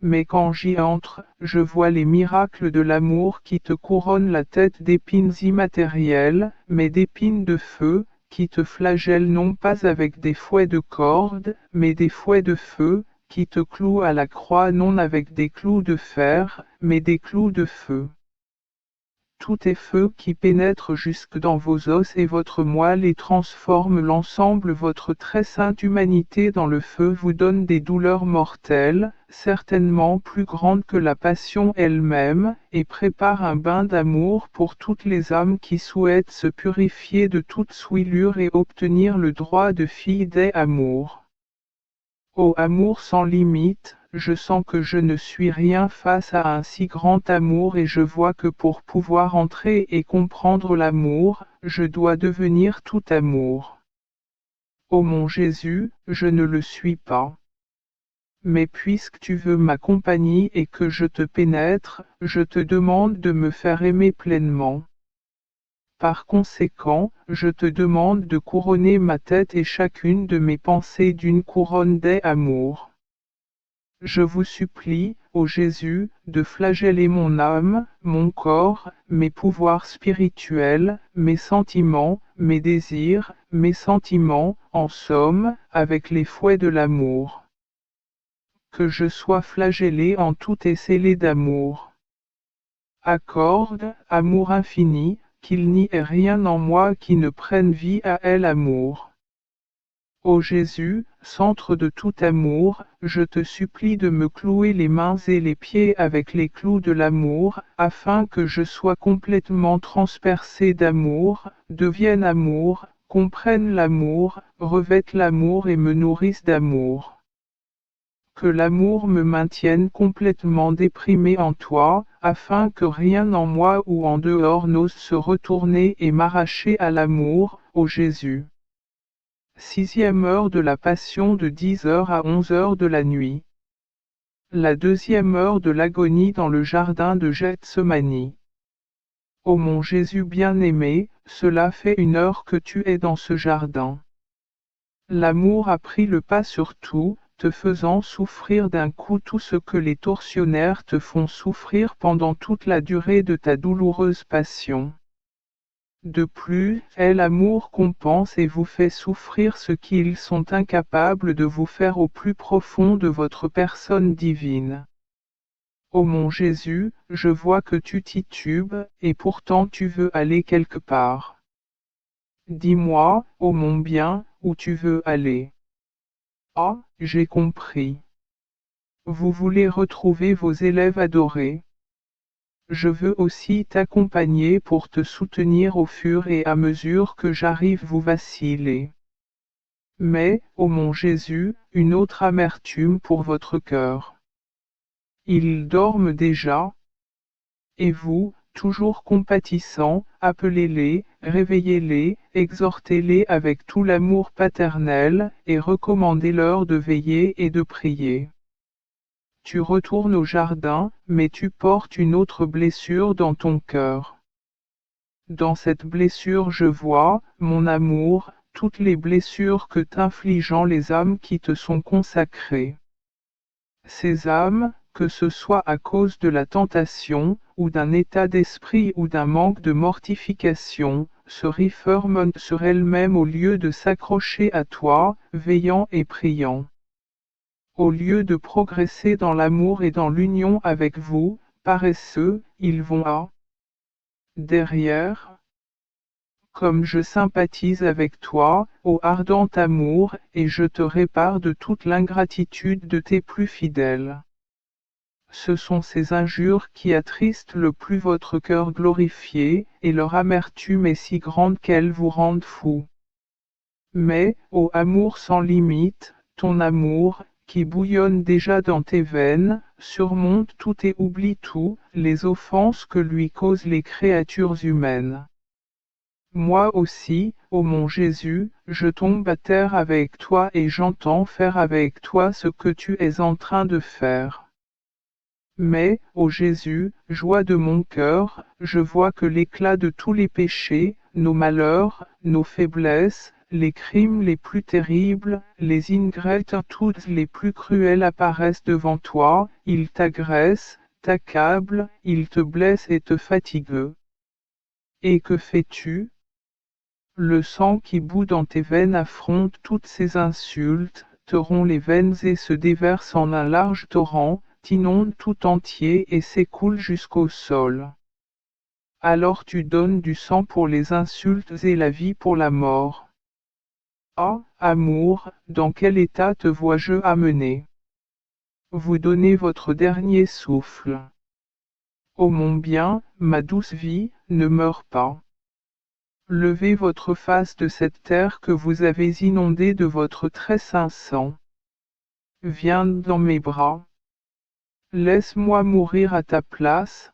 S1: Mais quand j'y entre, je vois les miracles de l'amour qui te couronnent la tête d'épines immatérielles, mais d'épines de feu, qui te flagellent non pas avec des fouets de corde, mais des fouets de feu, qui te clouent à la croix non avec des clous de fer, mais des clous de feu. Tout est feu qui pénètre jusque dans vos os et votre moelle et transforme l'ensemble votre très sainte humanité dans le feu vous donne des douleurs mortelles, certainement plus grandes que la passion elle-même, et prépare un bain d'amour pour toutes les âmes qui souhaitent se purifier de toute souillure et obtenir le droit de fille des amours. Ô amour sans limite, je sens que je ne suis rien face à un si grand amour et je vois que pour pouvoir entrer et comprendre l'amour, je dois devenir tout amour. Ô mon Jésus, je ne le suis pas. Mais puisque tu veux ma compagnie et que je te pénètre, je te demande de me faire aimer pleinement. Par conséquent, je te demande de couronner ma tête et chacune de mes pensées d'une couronne d'amour. Je vous supplie, ô Jésus, de flageller mon âme, mon corps, mes pouvoirs spirituels, mes sentiments, mes désirs, mes sentiments, en somme, avec les fouets de l'amour. Que je sois flagellé en tout et scellé d'amour. Accorde, amour infini, qu'il n'y ait rien en moi qui ne prenne vie à elle amour. Ô Jésus, centre de tout amour, je te supplie de me clouer les mains et les pieds avec les clous de l'amour, afin que je sois complètement transpercé d'amour, devienne amour, comprenne l'amour, revête l'amour et me nourrisse d'amour. Que l'amour me maintienne complètement déprimé en toi, afin que rien en moi ou en dehors n'ose se retourner et m'arracher à l'amour, ô Jésus. 6e heure de la Passion de 10h à 11h de la nuit. La 2e heure de l'agonie dans le jardin de Gethsemane. Ô mon Jésus bien-aimé, cela fait 1 heure que tu es dans ce jardin. L'amour a pris le pas sur tout, te faisant souffrir d'un coup tout ce que les tortionnaires te font souffrir pendant toute la durée de ta douloureuse passion. De plus, l'amour compense et vous fait souffrir ce qu'ils sont incapables de vous faire au plus profond de votre personne divine. Ô mon Jésus, je vois que tu titubes, et pourtant tu veux aller quelque part. Dis-moi, ô mon bien, où tu veux aller. Ah, j'ai compris. Vous voulez retrouver vos élèves adorés. Je veux aussi t'accompagner pour te soutenir au fur et à mesure que j'arrive vous vaciller. Mais, ô mon Jésus, une autre amertume pour votre cœur. Ils dorment déjà. Et vous, toujours compatissant, appelez-les, réveillez-les, exhortez-les avec tout l'amour paternel, et recommandez-leur de veiller et de prier. Tu retournes au jardin, mais tu portes une autre blessure dans ton cœur. Dans cette blessure je vois, mon amour, toutes les blessures que t'infligeant les âmes qui te sont consacrées. Ces âmes, que ce soit à cause de la tentation, ou d'un état d'esprit ou d'un manque de mortification, se referment sur elles-mêmes au lieu de s'accrocher à toi, veillant et priant. Au lieu de progresser dans l'amour et dans l'union avec vous, paresseux, ils vont à derrière. comme je sympathise avec toi, ô ardent amour, et je te répare de toute l'ingratitude de tes plus fidèles. Ce sont ces injures qui attristent le plus votre cœur glorifié, et leur amertume est si grande qu'elles vous rendent fou. Mais, ô amour sans limite, ton amour, qui bouillonne déjà dans tes veines, surmonte tout et oublie tout, les offenses que lui causent les créatures humaines. Moi aussi, ô mon Jésus, je tombe à terre avec toi et j'entends faire avec toi ce que tu es en train de faire. Mais, ô Jésus, joie de mon cœur, je vois que l'éclat de tous les péchés, nos malheurs, nos faiblesses, les crimes les plus terribles, les ingratitudes les plus cruelles apparaissent devant toi, ils t'agressent, t'accablent, ils te blessent et te fatiguent. Et que fais-tu? Le sang qui bout dans tes veines affronte toutes ces insultes, te rompt les veines et se déverse en un large torrent, t'inonde tout entier et s'écoule jusqu'au sol. Alors tu donnes du sang pour les insultes et la vie pour la mort. Ah, amour, dans quel état te vois-je amené? Vous donnez votre dernier souffle. Ô mon bien, ma douce vie, ne meurs pas. Levez votre face de cette terre que vous avez inondée de votre très saint sang. Viens dans mes bras. Laisse-moi mourir à ta place.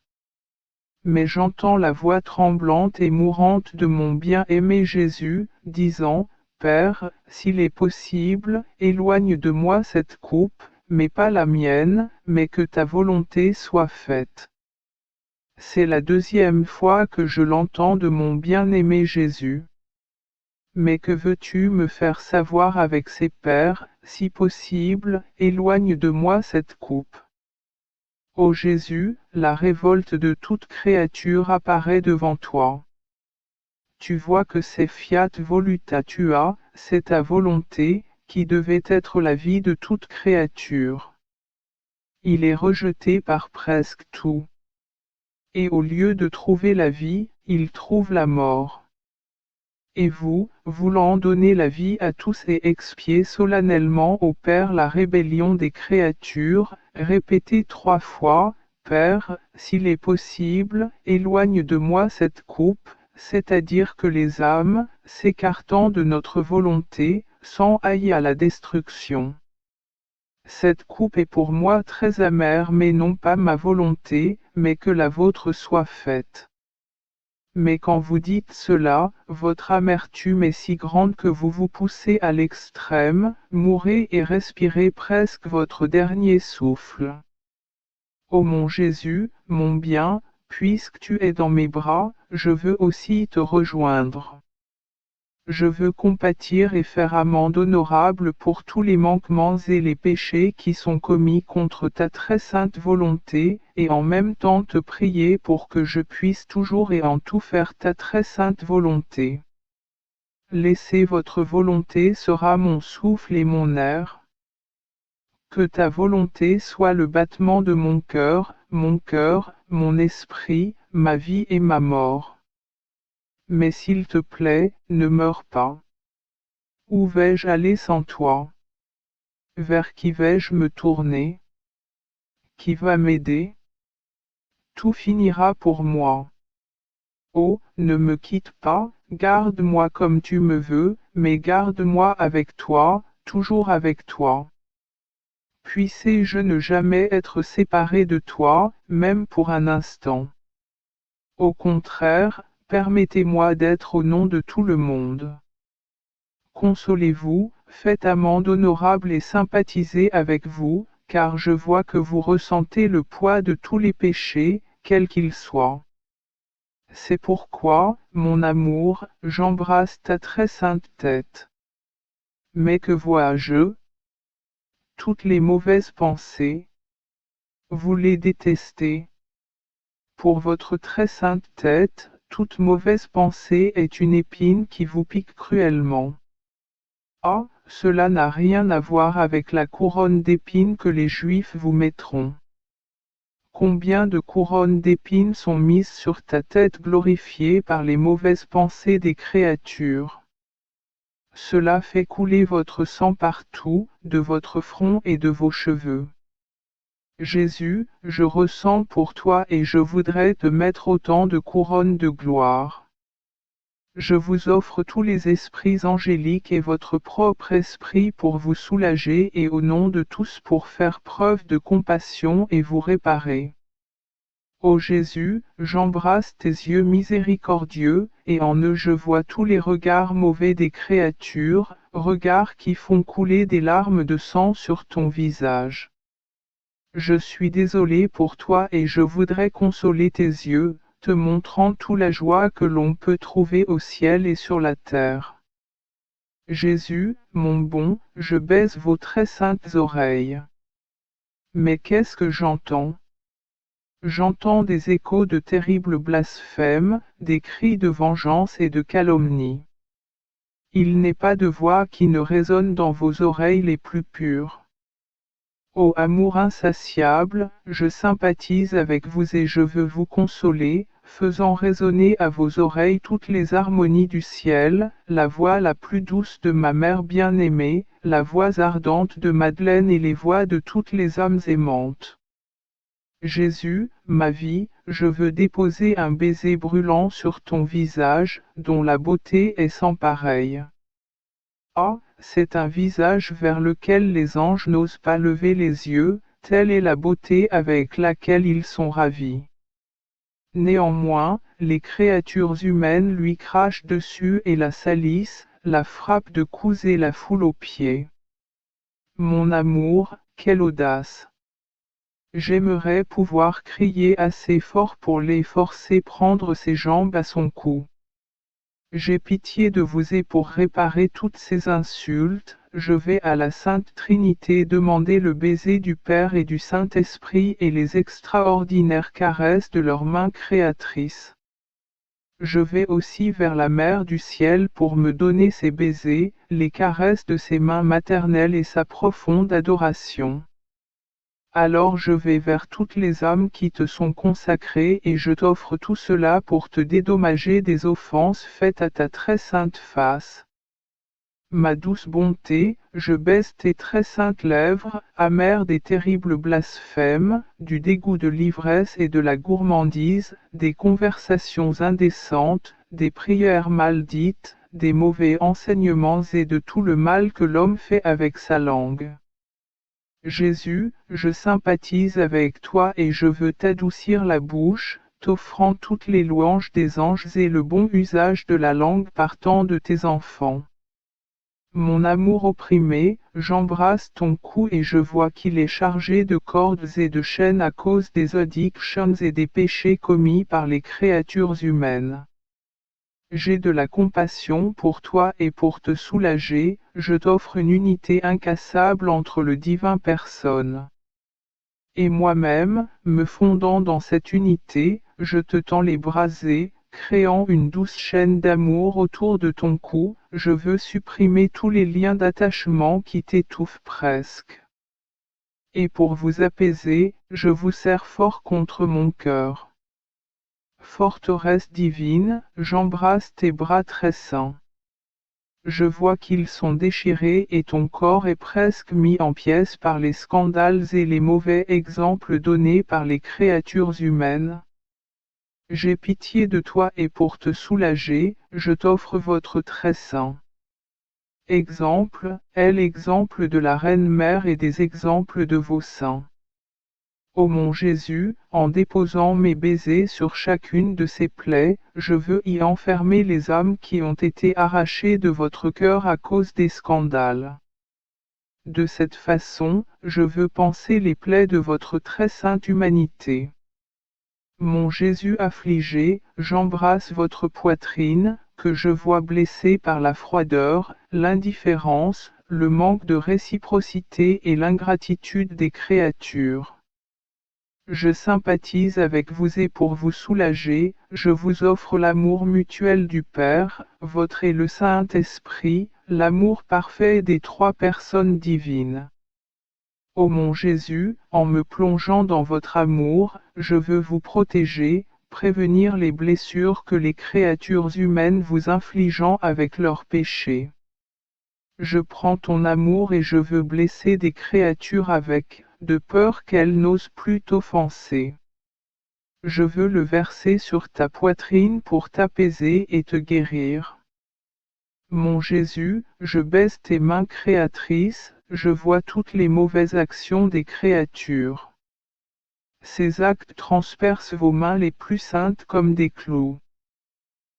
S1: Mais j'entends la voix tremblante et mourante de mon bien-aimé Jésus, disant, Père, s'il est possible, éloigne de moi cette coupe, mais pas la mienne, mais que ta volonté soit faite. C'est la deuxième fois que je l'entends de mon bien-aimé Jésus. Mais que veux-tu me faire savoir avec ces pères, si possible, éloigne de moi cette coupe. Ô Jésus, la révolte de toute créature apparaît devant toi. Tu vois que c'est fiat voluta tua, c'est ta volonté, qui devait être la vie de toute créature. Il est rejeté par presque tout. Et au lieu de trouver la vie, il trouve la mort. Et vous, voulant donner la vie à tous et expier solennellement au Père la rébellion des créatures, répétez 3 fois, Père, s'il est possible, éloigne de moi cette coupe, c'est-à-dire que les âmes, s'écartant de notre volonté, s'en aillent à la destruction. Cette coupe est pour moi très amère, mais non pas ma volonté, mais que la vôtre soit faite. Mais quand vous dites cela, votre amertume est si grande que vous vous poussez à l'extrême, mourrez et respirez presque votre dernier souffle. Ô mon Jésus, mon bien, puisque tu es dans mes bras, je veux aussi te rejoindre. Je veux compatir et faire amende honorable pour tous les manquements et les péchés qui sont commis contre ta très sainte volonté, et en même temps te prier pour que je puisse toujours et en tout faire ta très sainte volonté. Laissez votre volonté sera mon souffle et mon air. Que ta volonté soit le battement de mon cœur, mon esprit, ma vie et ma mort. Mais s'il te plaît, ne meurs pas. Où vais-je aller sans toi? Vers qui vais-je me tourner? Qui va m'aider? Tout finira pour moi. Oh, ne me quitte pas, garde-moi comme tu me veux, mais garde-moi avec toi, toujours avec toi. Puissé-je ne jamais être séparé de toi, même pour un instant. Au contraire, permettez-moi d'être au nom de tout le monde. Consolez-vous, faites amende honorable et sympathisez avec vous, car je vois que vous ressentez le poids de tous les péchés, quels qu'ils soient. C'est pourquoi, mon amour, j'embrasse ta très sainte tête. Mais que vois-je? Toutes les mauvaises pensées. Vous les détestez. Pour votre très sainte tête, toute mauvaise pensée est une épine qui vous pique cruellement. Ah, cela n'a rien à voir avec la couronne d'épines que les Juifs vous mettront. Combien de couronnes d'épines sont mises sur ta tête glorifiée par les mauvaises pensées des créatures. Cela fait couler votre sang partout, de votre front et de vos cheveux. Jésus, je ressens pour toi et je voudrais te mettre autant de couronnes de gloire. Je vous offre tous les esprits angéliques et votre propre esprit pour vous soulager et au nom de tous pour faire preuve de compassion et vous réparer. Ô Jésus, j'embrasse tes yeux miséricordieux, et en eux je vois tous les regards mauvais des créatures, regards qui font couler des larmes de sang sur ton visage. Je suis désolé pour toi et je voudrais consoler tes yeux, te montrant toute la joie que l'on peut trouver au ciel et sur la terre. Jésus, mon bon, je baise vos très saintes oreilles. Mais qu'est-ce que j'entends? J'entends des échos de terribles blasphèmes, des cris de vengeance et de calomnie. Il n'est pas de voix qui ne résonne dans vos oreilles les plus pures. Ô amour insatiable, je sympathise avec vous et je veux vous consoler, faisant résonner à vos oreilles toutes les harmonies du ciel, la voix la plus douce de ma mère bien-aimée, la voix ardente de Madeleine et les voix de toutes les âmes aimantes. Jésus, ma vie, je veux déposer un baiser brûlant sur ton visage, dont la beauté est sans pareille. Ah, c'est un visage vers lequel les anges n'osent pas lever les yeux, telle est la beauté avec laquelle ils sont ravis. Néanmoins, les créatures humaines lui crachent dessus et la salissent, la frappent de coups et la foulent aux pieds. Mon amour, quelle audace! J'aimerais pouvoir crier assez fort pour les forcer prendre ses jambes à son cou. J'ai pitié de vous et pour réparer toutes ces insultes, je vais à la Sainte Trinité demander le baiser du Père et du Saint-Esprit et les extraordinaires caresses de leurs mains créatrices. Je vais aussi vers la Mère du ciel pour me donner ses baisers, les caresses de ses mains maternelles et sa profonde adoration. Alors je vais vers toutes les âmes qui te sont consacrées et je t'offre tout cela pour te dédommager des offenses faites à ta très sainte face. Ma douce bonté, je baise tes très saintes lèvres, amères des terribles blasphèmes, du dégoût de l'ivresse et de la gourmandise, des conversations indécentes, des prières mal dites, des mauvais enseignements et de tout le mal que l'homme fait avec sa langue. Jésus, je sympathise avec toi et je veux t'adoucir la bouche, t'offrant toutes les louanges des anges et le bon usage de la langue partant de tes enfants. Mon amour opprimé, j'embrasse ton cou et je vois qu'il est chargé de cordes et de chaînes à cause des addictions et des péchés commis par les créatures humaines. J'ai de la compassion pour toi et pour te soulager, je t'offre une unité incassable entre le divin personne. Et moi-même, me fondant dans cette unité, je te tends les bras et, créant une douce chaîne d'amour autour de ton cou, je veux supprimer tous les liens d'attachement qui t'étouffent presque. Et pour vous apaiser, je vous serre fort contre mon cœur. Forteresse divine, j'embrasse tes bras très saints. Je vois qu'ils sont déchirés et ton corps est presque mis en pièces par les scandales et les mauvais exemples donnés par les créatures humaines. J'ai pitié de toi et pour te soulager, je t'offre votre très saint exemple, est l'exemple de la Reine Mère et des exemples de vos saints. Ô mon Jésus, en déposant mes baisers sur chacune de ces plaies, je veux y enfermer les âmes qui ont été arrachées de votre cœur à cause des scandales. De cette façon, je veux panser les plaies de votre très sainte humanité. Mon Jésus affligé, j'embrasse votre poitrine, que je vois blessée par la froideur, l'indifférence, le manque de réciprocité et l'ingratitude des créatures. Je sympathise avec vous et pour vous soulager, je vous offre l'amour mutuel du Père, votre et le Saint-Esprit, l'amour parfait des trois personnes divines. Ô mon Jésus, en me plongeant dans votre amour, je veux vous protéger, prévenir les blessures que les créatures humaines vous infligeant avec leurs péchés. Je prends ton amour et je veux blesser des créatures avec, de peur qu'elles n'osent plus t'offenser. Je veux le verser sur ta poitrine pour t'apaiser et te guérir. Mon Jésus, je baise tes mains créatrices, je vois toutes les mauvaises actions des créatures. Ces actes transpercent vos mains les plus saintes comme des clous.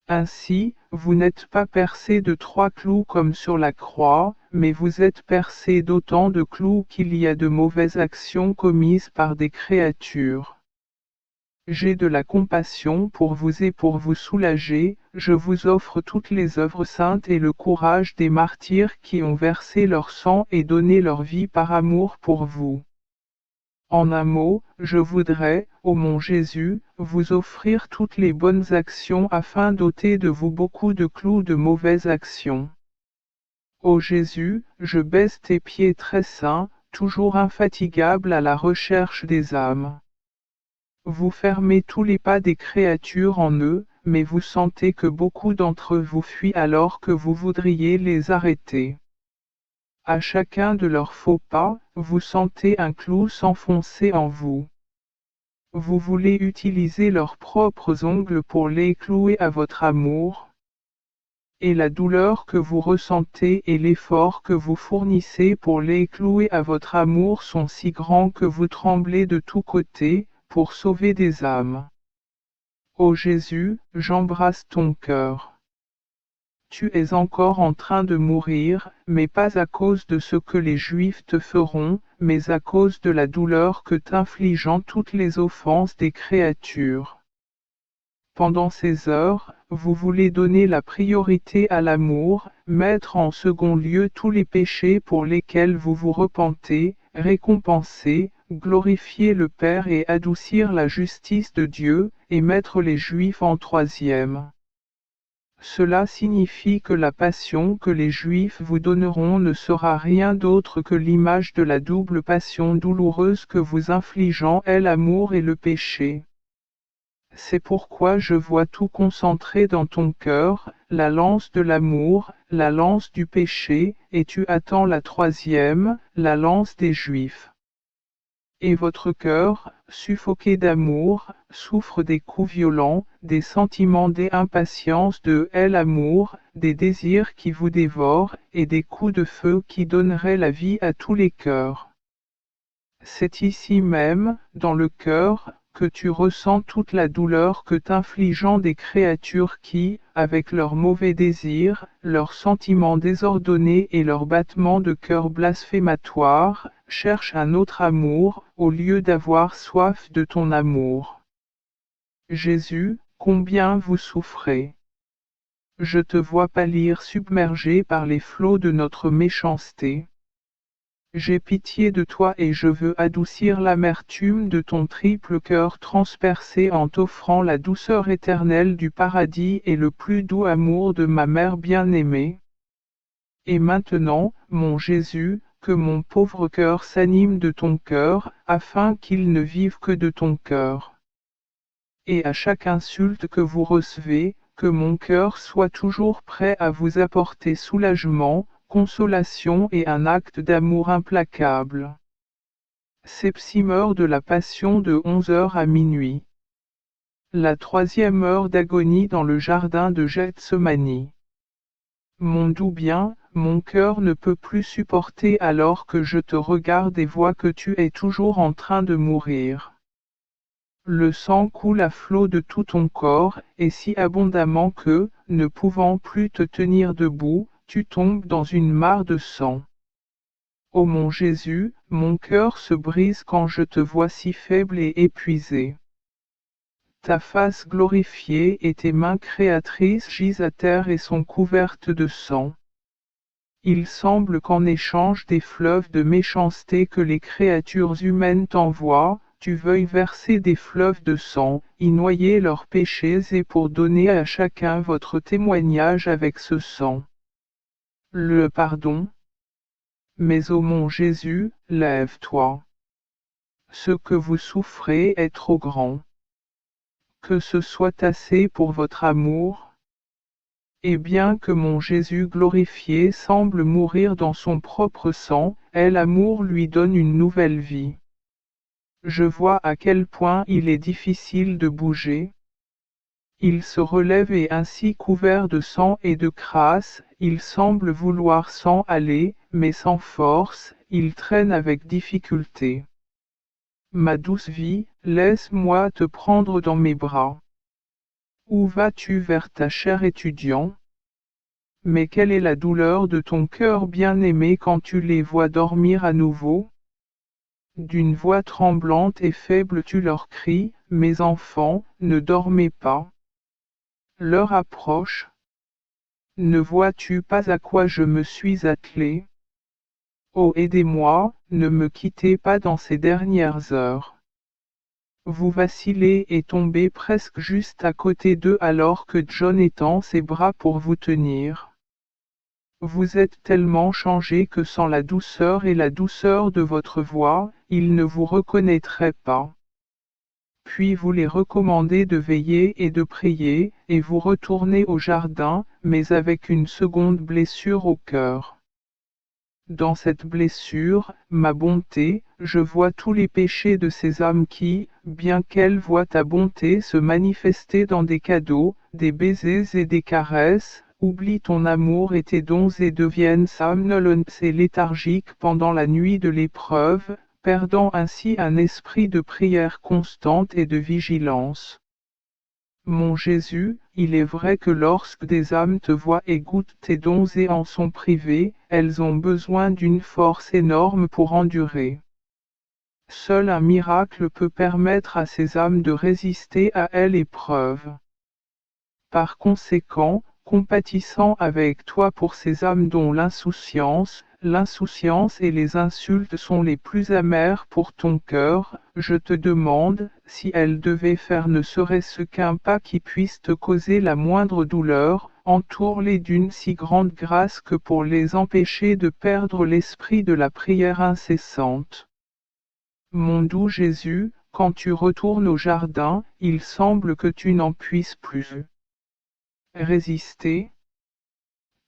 S1: Ainsi, vous n'êtes pas percés de 3 clous comme sur la croix, mais vous êtes percés d'autant de clous qu'il y a de mauvaises actions commises par des créatures. J'ai de la compassion pour vous et pour vous soulager, je vous offre toutes les œuvres saintes et le courage des martyrs qui ont versé leur sang et donné leur vie par amour pour vous. En un mot, je voudrais, ô mon Jésus, vous offrir toutes les bonnes actions afin d'ôter de vous beaucoup de clous de mauvaises actions. Ô Jésus, je baise tes pieds très saints, toujours infatigables à la recherche des âmes. Vous fermez tous les pas des créatures en eux, mais vous sentez que beaucoup d'entre eux vous fuient alors que vous voudriez les arrêter. À chacun de leurs faux pas, vous sentez un clou s'enfoncer en vous. Vous voulez utiliser leurs propres ongles pour les clouer à votre amour. Et la douleur que vous ressentez et l'effort que vous fournissez pour les clouer à votre amour sont si grands que vous tremblez de tous côtés, pour sauver des âmes. Ô Jésus, j'embrasse ton cœur. Tu es encore en train de mourir, mais pas à cause de ce que les Juifs te feront, mais à cause de la douleur que t'infligeant toutes les offenses des créatures. Pendant ces heures, vous voulez donner la priorité à l'amour, mettre en second lieu tous les péchés pour lesquels vous vous repentez, récompenser, glorifier le Père et adoucir la justice de Dieu, et mettre les Juifs en troisième. Cela signifie que la passion que les Juifs vous donneront ne sera rien d'autre que l'image de la double passion douloureuse que vous infligeant est l'amour et le péché. C'est pourquoi je vois tout concentré dans ton cœur, la lance de l'amour, la lance du péché, et tu attends la troisième, la lance des Juifs. Et votre cœur, suffoqué d'amour, souffre des coups violents, des sentiments d'impatience de l'amour, des désirs qui vous dévorent, et des coups de feu qui donneraient la vie à tous les cœurs. C'est ici même, dans le cœur, que tu ressens toute la douleur que t'infligeant des créatures qui, avec leurs mauvais désirs, leurs sentiments désordonnés et leurs battements de cœur blasphématoires, cherchent un autre amour, au lieu d'avoir soif de ton amour. Jésus, combien vous souffrez. Je te vois pâlir submergé par les flots de notre méchanceté. J'ai pitié de toi et je veux adoucir l'amertume de ton triple cœur transpercé en t'offrant la douceur éternelle du paradis et le plus doux amour de ma mère bien-aimée. Et maintenant, mon Jésus, que mon pauvre cœur s'anime de ton cœur, afin qu'il ne vive que de ton cœur. Et à chaque insulte que vous recevez, que mon cœur soit toujours prêt à vous apporter soulagement, consolation et un acte d'amour implacable. Septième de la Passion de 11h à minuit. La troisième heure d'agonie dans le jardin de Gethsemane. Mon doux bien, mon cœur ne peut plus supporter alors que je te regarde et vois que tu es toujours en train de mourir. Le sang coule à flot de tout ton corps, et si abondamment que, ne pouvant plus te tenir debout, tu tombes dans une mare de sang. Ô mon Jésus, mon cœur se brise quand je te vois si faible et épuisé. Ta face glorifiée et tes mains créatrices gisent à terre et sont couvertes de sang. Il semble qu'en échange des fleuves de méchanceté que les créatures humaines t'envoient, tu veuilles verser des fleuves de sang, y noyer leurs péchés et pour donner à chacun votre témoignage avec ce sang. Le pardon. Mais ô mon Jésus, lève-toi. Ce que vous souffrez est trop grand. Que ce soit assez pour votre amour. Et bien que mon Jésus glorifié semble mourir dans son propre sang, l'amour lui donne une nouvelle vie. Je vois à quel point il est difficile de bouger. Il se relève et ainsi couvert de sang et de crasse, il semble vouloir s'en aller, mais sans force, il traîne avec difficulté. Ma douce vie, laisse-moi te prendre dans mes bras. Où vas-tu vers ta chère étudiant? Mais quelle est la douleur de ton cœur bien-aimé quand tu les vois dormir à nouveau? D'une voix tremblante et faible tu leur cries, mes enfants, ne dormez pas. L'heure approche. Ne vois-tu pas à quoi je me suis attelé? Oh, aidez-moi, ne me quittez pas dans ces dernières heures. Vous vacillez et tombez presque juste à côté d'eux alors que John étend ses bras pour vous tenir. Vous êtes tellement changé que sans la douceur et la douceur de votre voix, ils ne vous reconnaîtraient pas. Puis vous les recommandez de veiller et de prier, et vous retournez au jardin, mais avec une seconde blessure au cœur. Dans cette blessure, ma bonté, je vois tous les péchés de ces âmes qui, bien qu'elles voient ta bonté se manifester dans des cadeaux, des baisers et des caresses, oublient ton amour et tes dons et deviennent somnolentes et léthargiques pendant la nuit de l'épreuve, perdant ainsi un esprit de prière constante et de vigilance. Mon Jésus, il est vrai que lorsque des âmes te voient et goûtent tes dons et en sont privées, elles ont besoin d'une force énorme pour endurer. Seul un miracle peut permettre à ces âmes de résister à l'épreuve. Par conséquent, compatissant avec toi pour ces âmes dont l'insouciance et les insultes sont les plus amères pour ton cœur, je te demande, si elles devaient faire ne serait-ce qu'un pas qui puisse te causer la moindre douleur, entoure-les d'une si grande grâce que pour les empêcher de perdre l'esprit de la prière incessante. Mon doux Jésus, quand tu retournes au jardin, il semble que tu n'en puisses plus résister.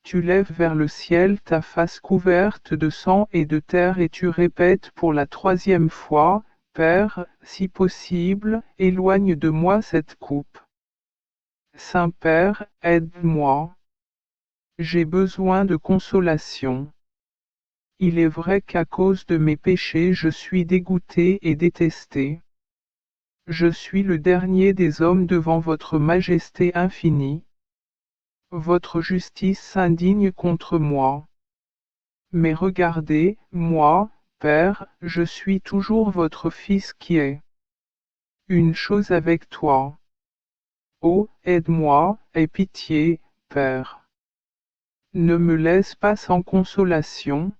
S1: Tu lèves vers le ciel ta face couverte de sang et de terre et tu répètes pour la troisième fois, Père, si possible, éloigne de moi cette coupe. Saint-Père, aide-moi. J'ai besoin de consolation. Il est vrai qu'à cause de mes péchés je suis dégoûté et détesté. Je suis le dernier des hommes devant votre majesté infinie. Votre justice s'indigne contre moi. Mais regardez, moi, Père, je suis toujours votre fils qui est une chose avec toi. Oh, aide-moi, aie pitié, Père. Ne me laisse pas sans consolation.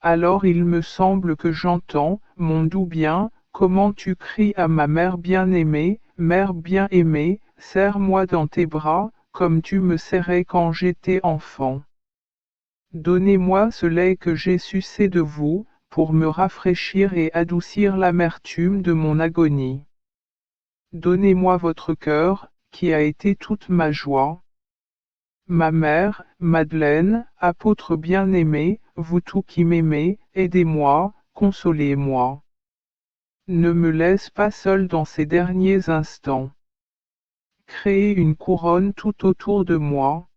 S1: Alors il me semble que j'entends, mon doux bien, comment tu cries à ma mère bien-aimée, mère bien-aimée, serre-moi dans tes bras, comme tu me serrais quand j'étais enfant. Donnez-moi ce lait que j'ai sucé de vous, pour me rafraîchir et adoucir l'amertume de mon agonie. Donnez-moi votre cœur, qui a été toute ma joie. Ma mère, Madeleine, apôtre bien-aimé, vous tous qui m'aimez, aidez-moi, consolez-moi. Ne me laisse pas seul dans ces derniers instants. Créez une couronne tout autour de moi.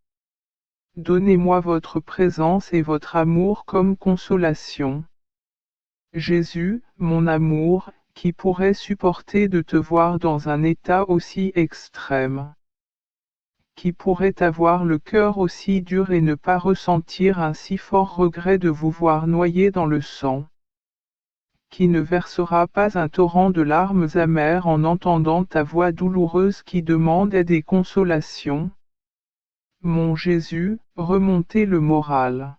S1: Donnez-moi votre présence et votre amour comme consolation. Jésus, mon amour, qui pourrait supporter de te voir dans un état aussi extrême? Qui pourrait avoir le cœur aussi dur et ne pas ressentir un si fort regret de vous voir noyé dans le sang? Qui ne versera pas un torrent de larmes amères en entendant ta voix douloureuse qui demande des consolations? Mon Jésus, remontez le moral.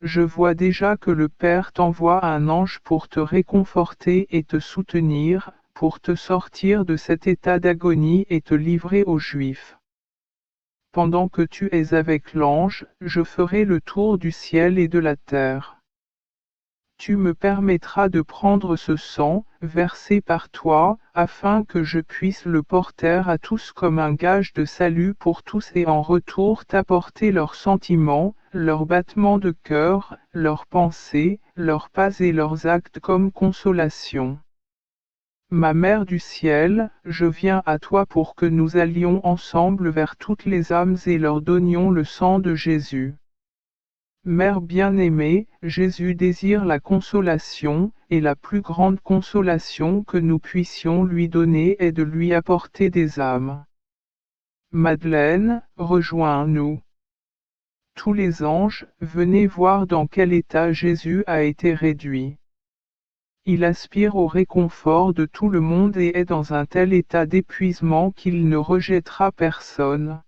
S1: Je vois déjà que le Père t'envoie un ange pour te réconforter et te soutenir, pour te sortir de cet état d'agonie et te livrer aux Juifs. pendant que tu es avec l'ange, je ferai le tour du ciel et de la terre. Tu me permettras de prendre ce sang, versé par toi, afin que je puisse le porter à tous comme un gage de salut pour tous et en retour t'apporter leurs sentiments, leurs battements de cœur, leurs pensées, leurs pas et leurs actes comme consolation. Ma Mère du ciel, je viens à toi pour que nous allions ensemble vers toutes les âmes et leur donnions le sang de Jésus. Mère bien-aimée, Jésus désire la consolation, et la plus grande consolation que nous puissions lui donner est de lui apporter des âmes. Madeleine, rejoins-nous. Tous les anges, venez voir dans quel état Jésus a été réduit. Il aspire au réconfort de tout le monde et est dans un tel état d'épuisement qu'il ne rejettera personne.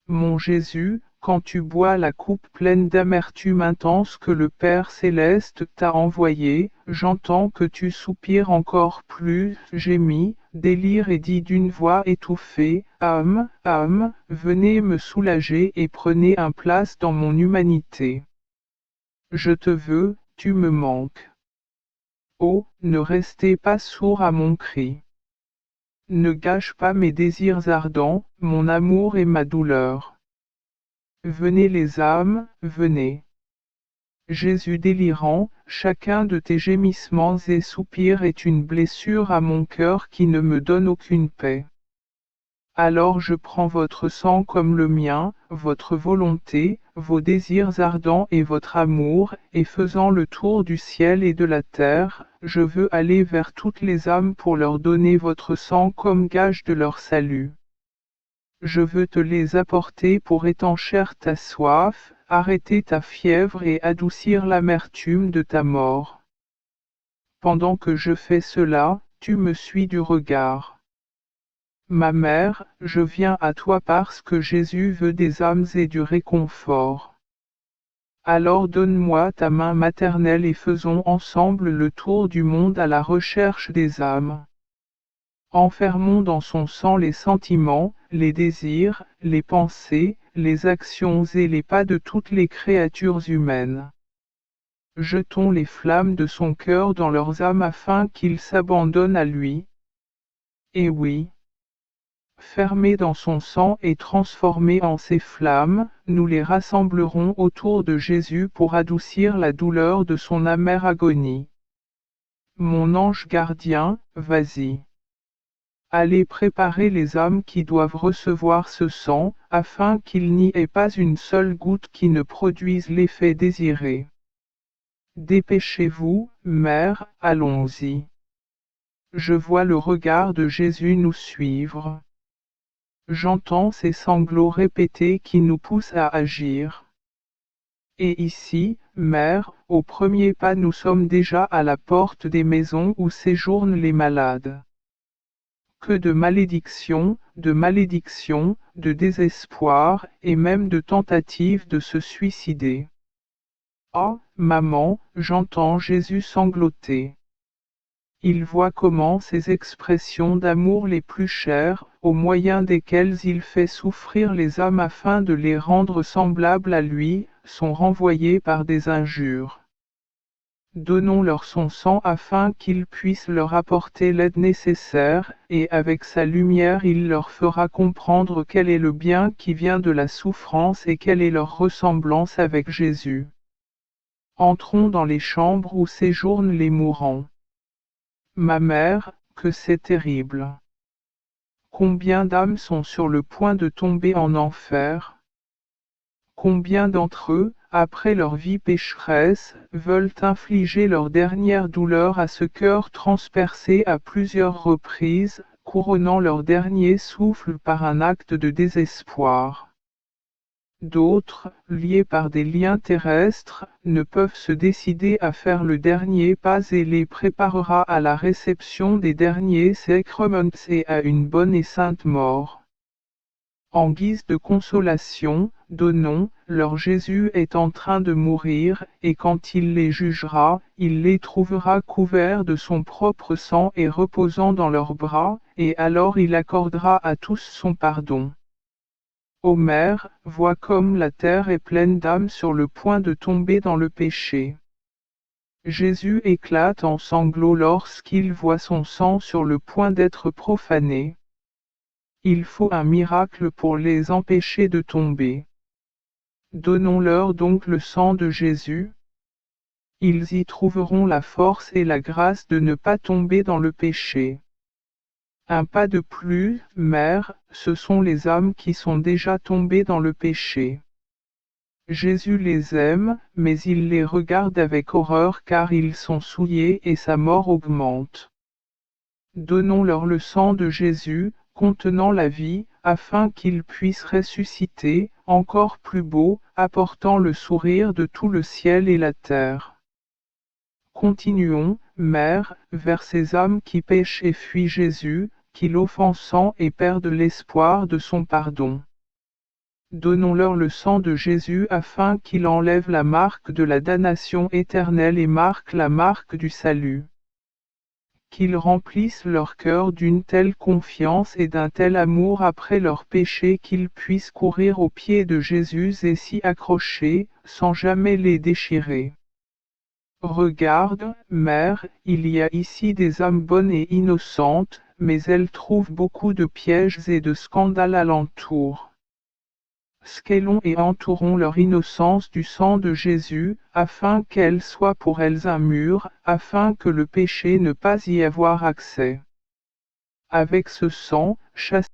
S1: Mon Jésus, quand tu bois la coupe pleine d'amertume intense que le Père céleste t'a envoyée, j'entends que tu soupires encore plus, gémis, délire et dis d'une voix étouffée, âme, âme, venez me soulager et prenez un place dans mon humanité. Je te veux, tu me manques. Oh, ne restez pas sourds à mon cri. Ne gâche pas mes désirs ardents, mon amour et ma douleur. Venez les âmes, venez. Jésus délirant, chacun de tes gémissements et soupirs est une blessure à mon cœur qui ne me donne aucune paix. Alors je prends votre sang comme le mien, votre volonté, vos désirs ardents et votre amour, et faisant le tour du ciel et de la terre, je veux aller vers toutes les âmes pour leur donner votre sang comme gage de leur salut. Je veux te les apporter pour étancher ta soif, arrêter ta fièvre et adoucir l'amertume de ta mort. Pendant que je fais cela, tu me suis du regard. Ma mère, je viens à toi parce que Jésus veut des âmes et du réconfort. Alors donne-moi ta main maternelle et faisons ensemble le tour du monde à la recherche des âmes. Enfermons dans son sang les sentiments, les désirs, les pensées, les actions et les pas de toutes les créatures humaines. Jetons les flammes de son cœur dans leurs âmes afin qu'ils s'abandonnent à lui. Et oui. Fermés dans son sang et transformés en ses flammes, nous les rassemblerons autour de Jésus pour adoucir la douleur de son amère agonie. Mon ange gardien, vas-y. Allez préparer les âmes qui doivent recevoir ce sang, afin qu'il n'y ait pas une seule goutte qui ne produise l'effet désiré. Dépêchez-vous, Mère, allons-y. Je vois le regard de Jésus nous suivre. J'entends ces sanglots répétés qui nous poussent à agir. Et ici, Mère, au premier pas nous sommes déjà à la porte des maisons où séjournent les malades. Que de malédictions, de désespoir, et même de tentatives de se suicider. Oh, maman, j'entends Jésus sangloter. Il voit comment ces expressions d'amour les plus chères, au moyen desquelles il fait souffrir les âmes afin de les rendre semblables à lui, sont renvoyées par des injures. Donnons-leur son sang afin qu'il puisse leur apporter l'aide nécessaire, et avec sa lumière il leur fera comprendre quel est le bien qui vient de la souffrance et quelle est leur ressemblance avec Jésus. Entrons dans les chambres où séjournent les mourants. Ma mère, que c'est terrible. Combien d'âmes sont sur le point de tomber en enfer? Combien d'entre eux, après leur vie pécheresse, veulent infliger leur dernière douleur à ce cœur transpercé à plusieurs reprises, couronnant leur dernier souffle par un acte de désespoir. D'autres, liés par des liens terrestres, ne peuvent se décider à faire le dernier pas et les préparera à la réception des derniers sacrements et à une bonne et sainte mort. En guise de consolation, donnons, leur Jésus est en train de mourir, et quand il les jugera, il les trouvera couverts de son propre sang et reposant dans leurs bras, et alors il accordera à tous son pardon. Ô Mère, vois comme la terre est pleine d'âmes sur le point de tomber dans le péché. Jésus éclate en sanglots lorsqu'il voit son sang sur le point d'être profané. Il faut un miracle pour les empêcher de tomber. Donnons-leur donc le sang de Jésus. Ils y trouveront la force et la grâce de ne pas tomber dans le péché. Un pas de plus, Mère, ce sont les âmes qui sont déjà tombées dans le péché. Jésus les aime, mais il les regarde avec horreur car ils sont souillés et sa mort augmente. Donnons-leur le sang de Jésus, contenant la vie, afin qu'ils puissent ressusciter, encore plus beau, apportant le sourire de tout le ciel et la terre. Continuons, Mère, vers ces âmes qui péchent et fuient Jésus, qui l'offensant et perdent l'espoir de son pardon. Donnons-leur le sang de Jésus afin qu'il enlève la marque de la damnation éternelle et marque la marque du salut. Qu'il remplisse leur cœur d'une telle confiance et d'un tel amour après leur péché qu'ils puissent courir aux pieds de Jésus et s'y accrocher, sans jamais les déchirer. Regarde, Mère, il y a ici des âmes bonnes et innocentes, mais elles trouvent beaucoup de pièges et de scandales alentour. Scellons et entourons leur innocence du sang de Jésus, afin qu'elle soit pour elles un mur, afin que le péché ne pas y avoir accès. Avec ce sang, chassez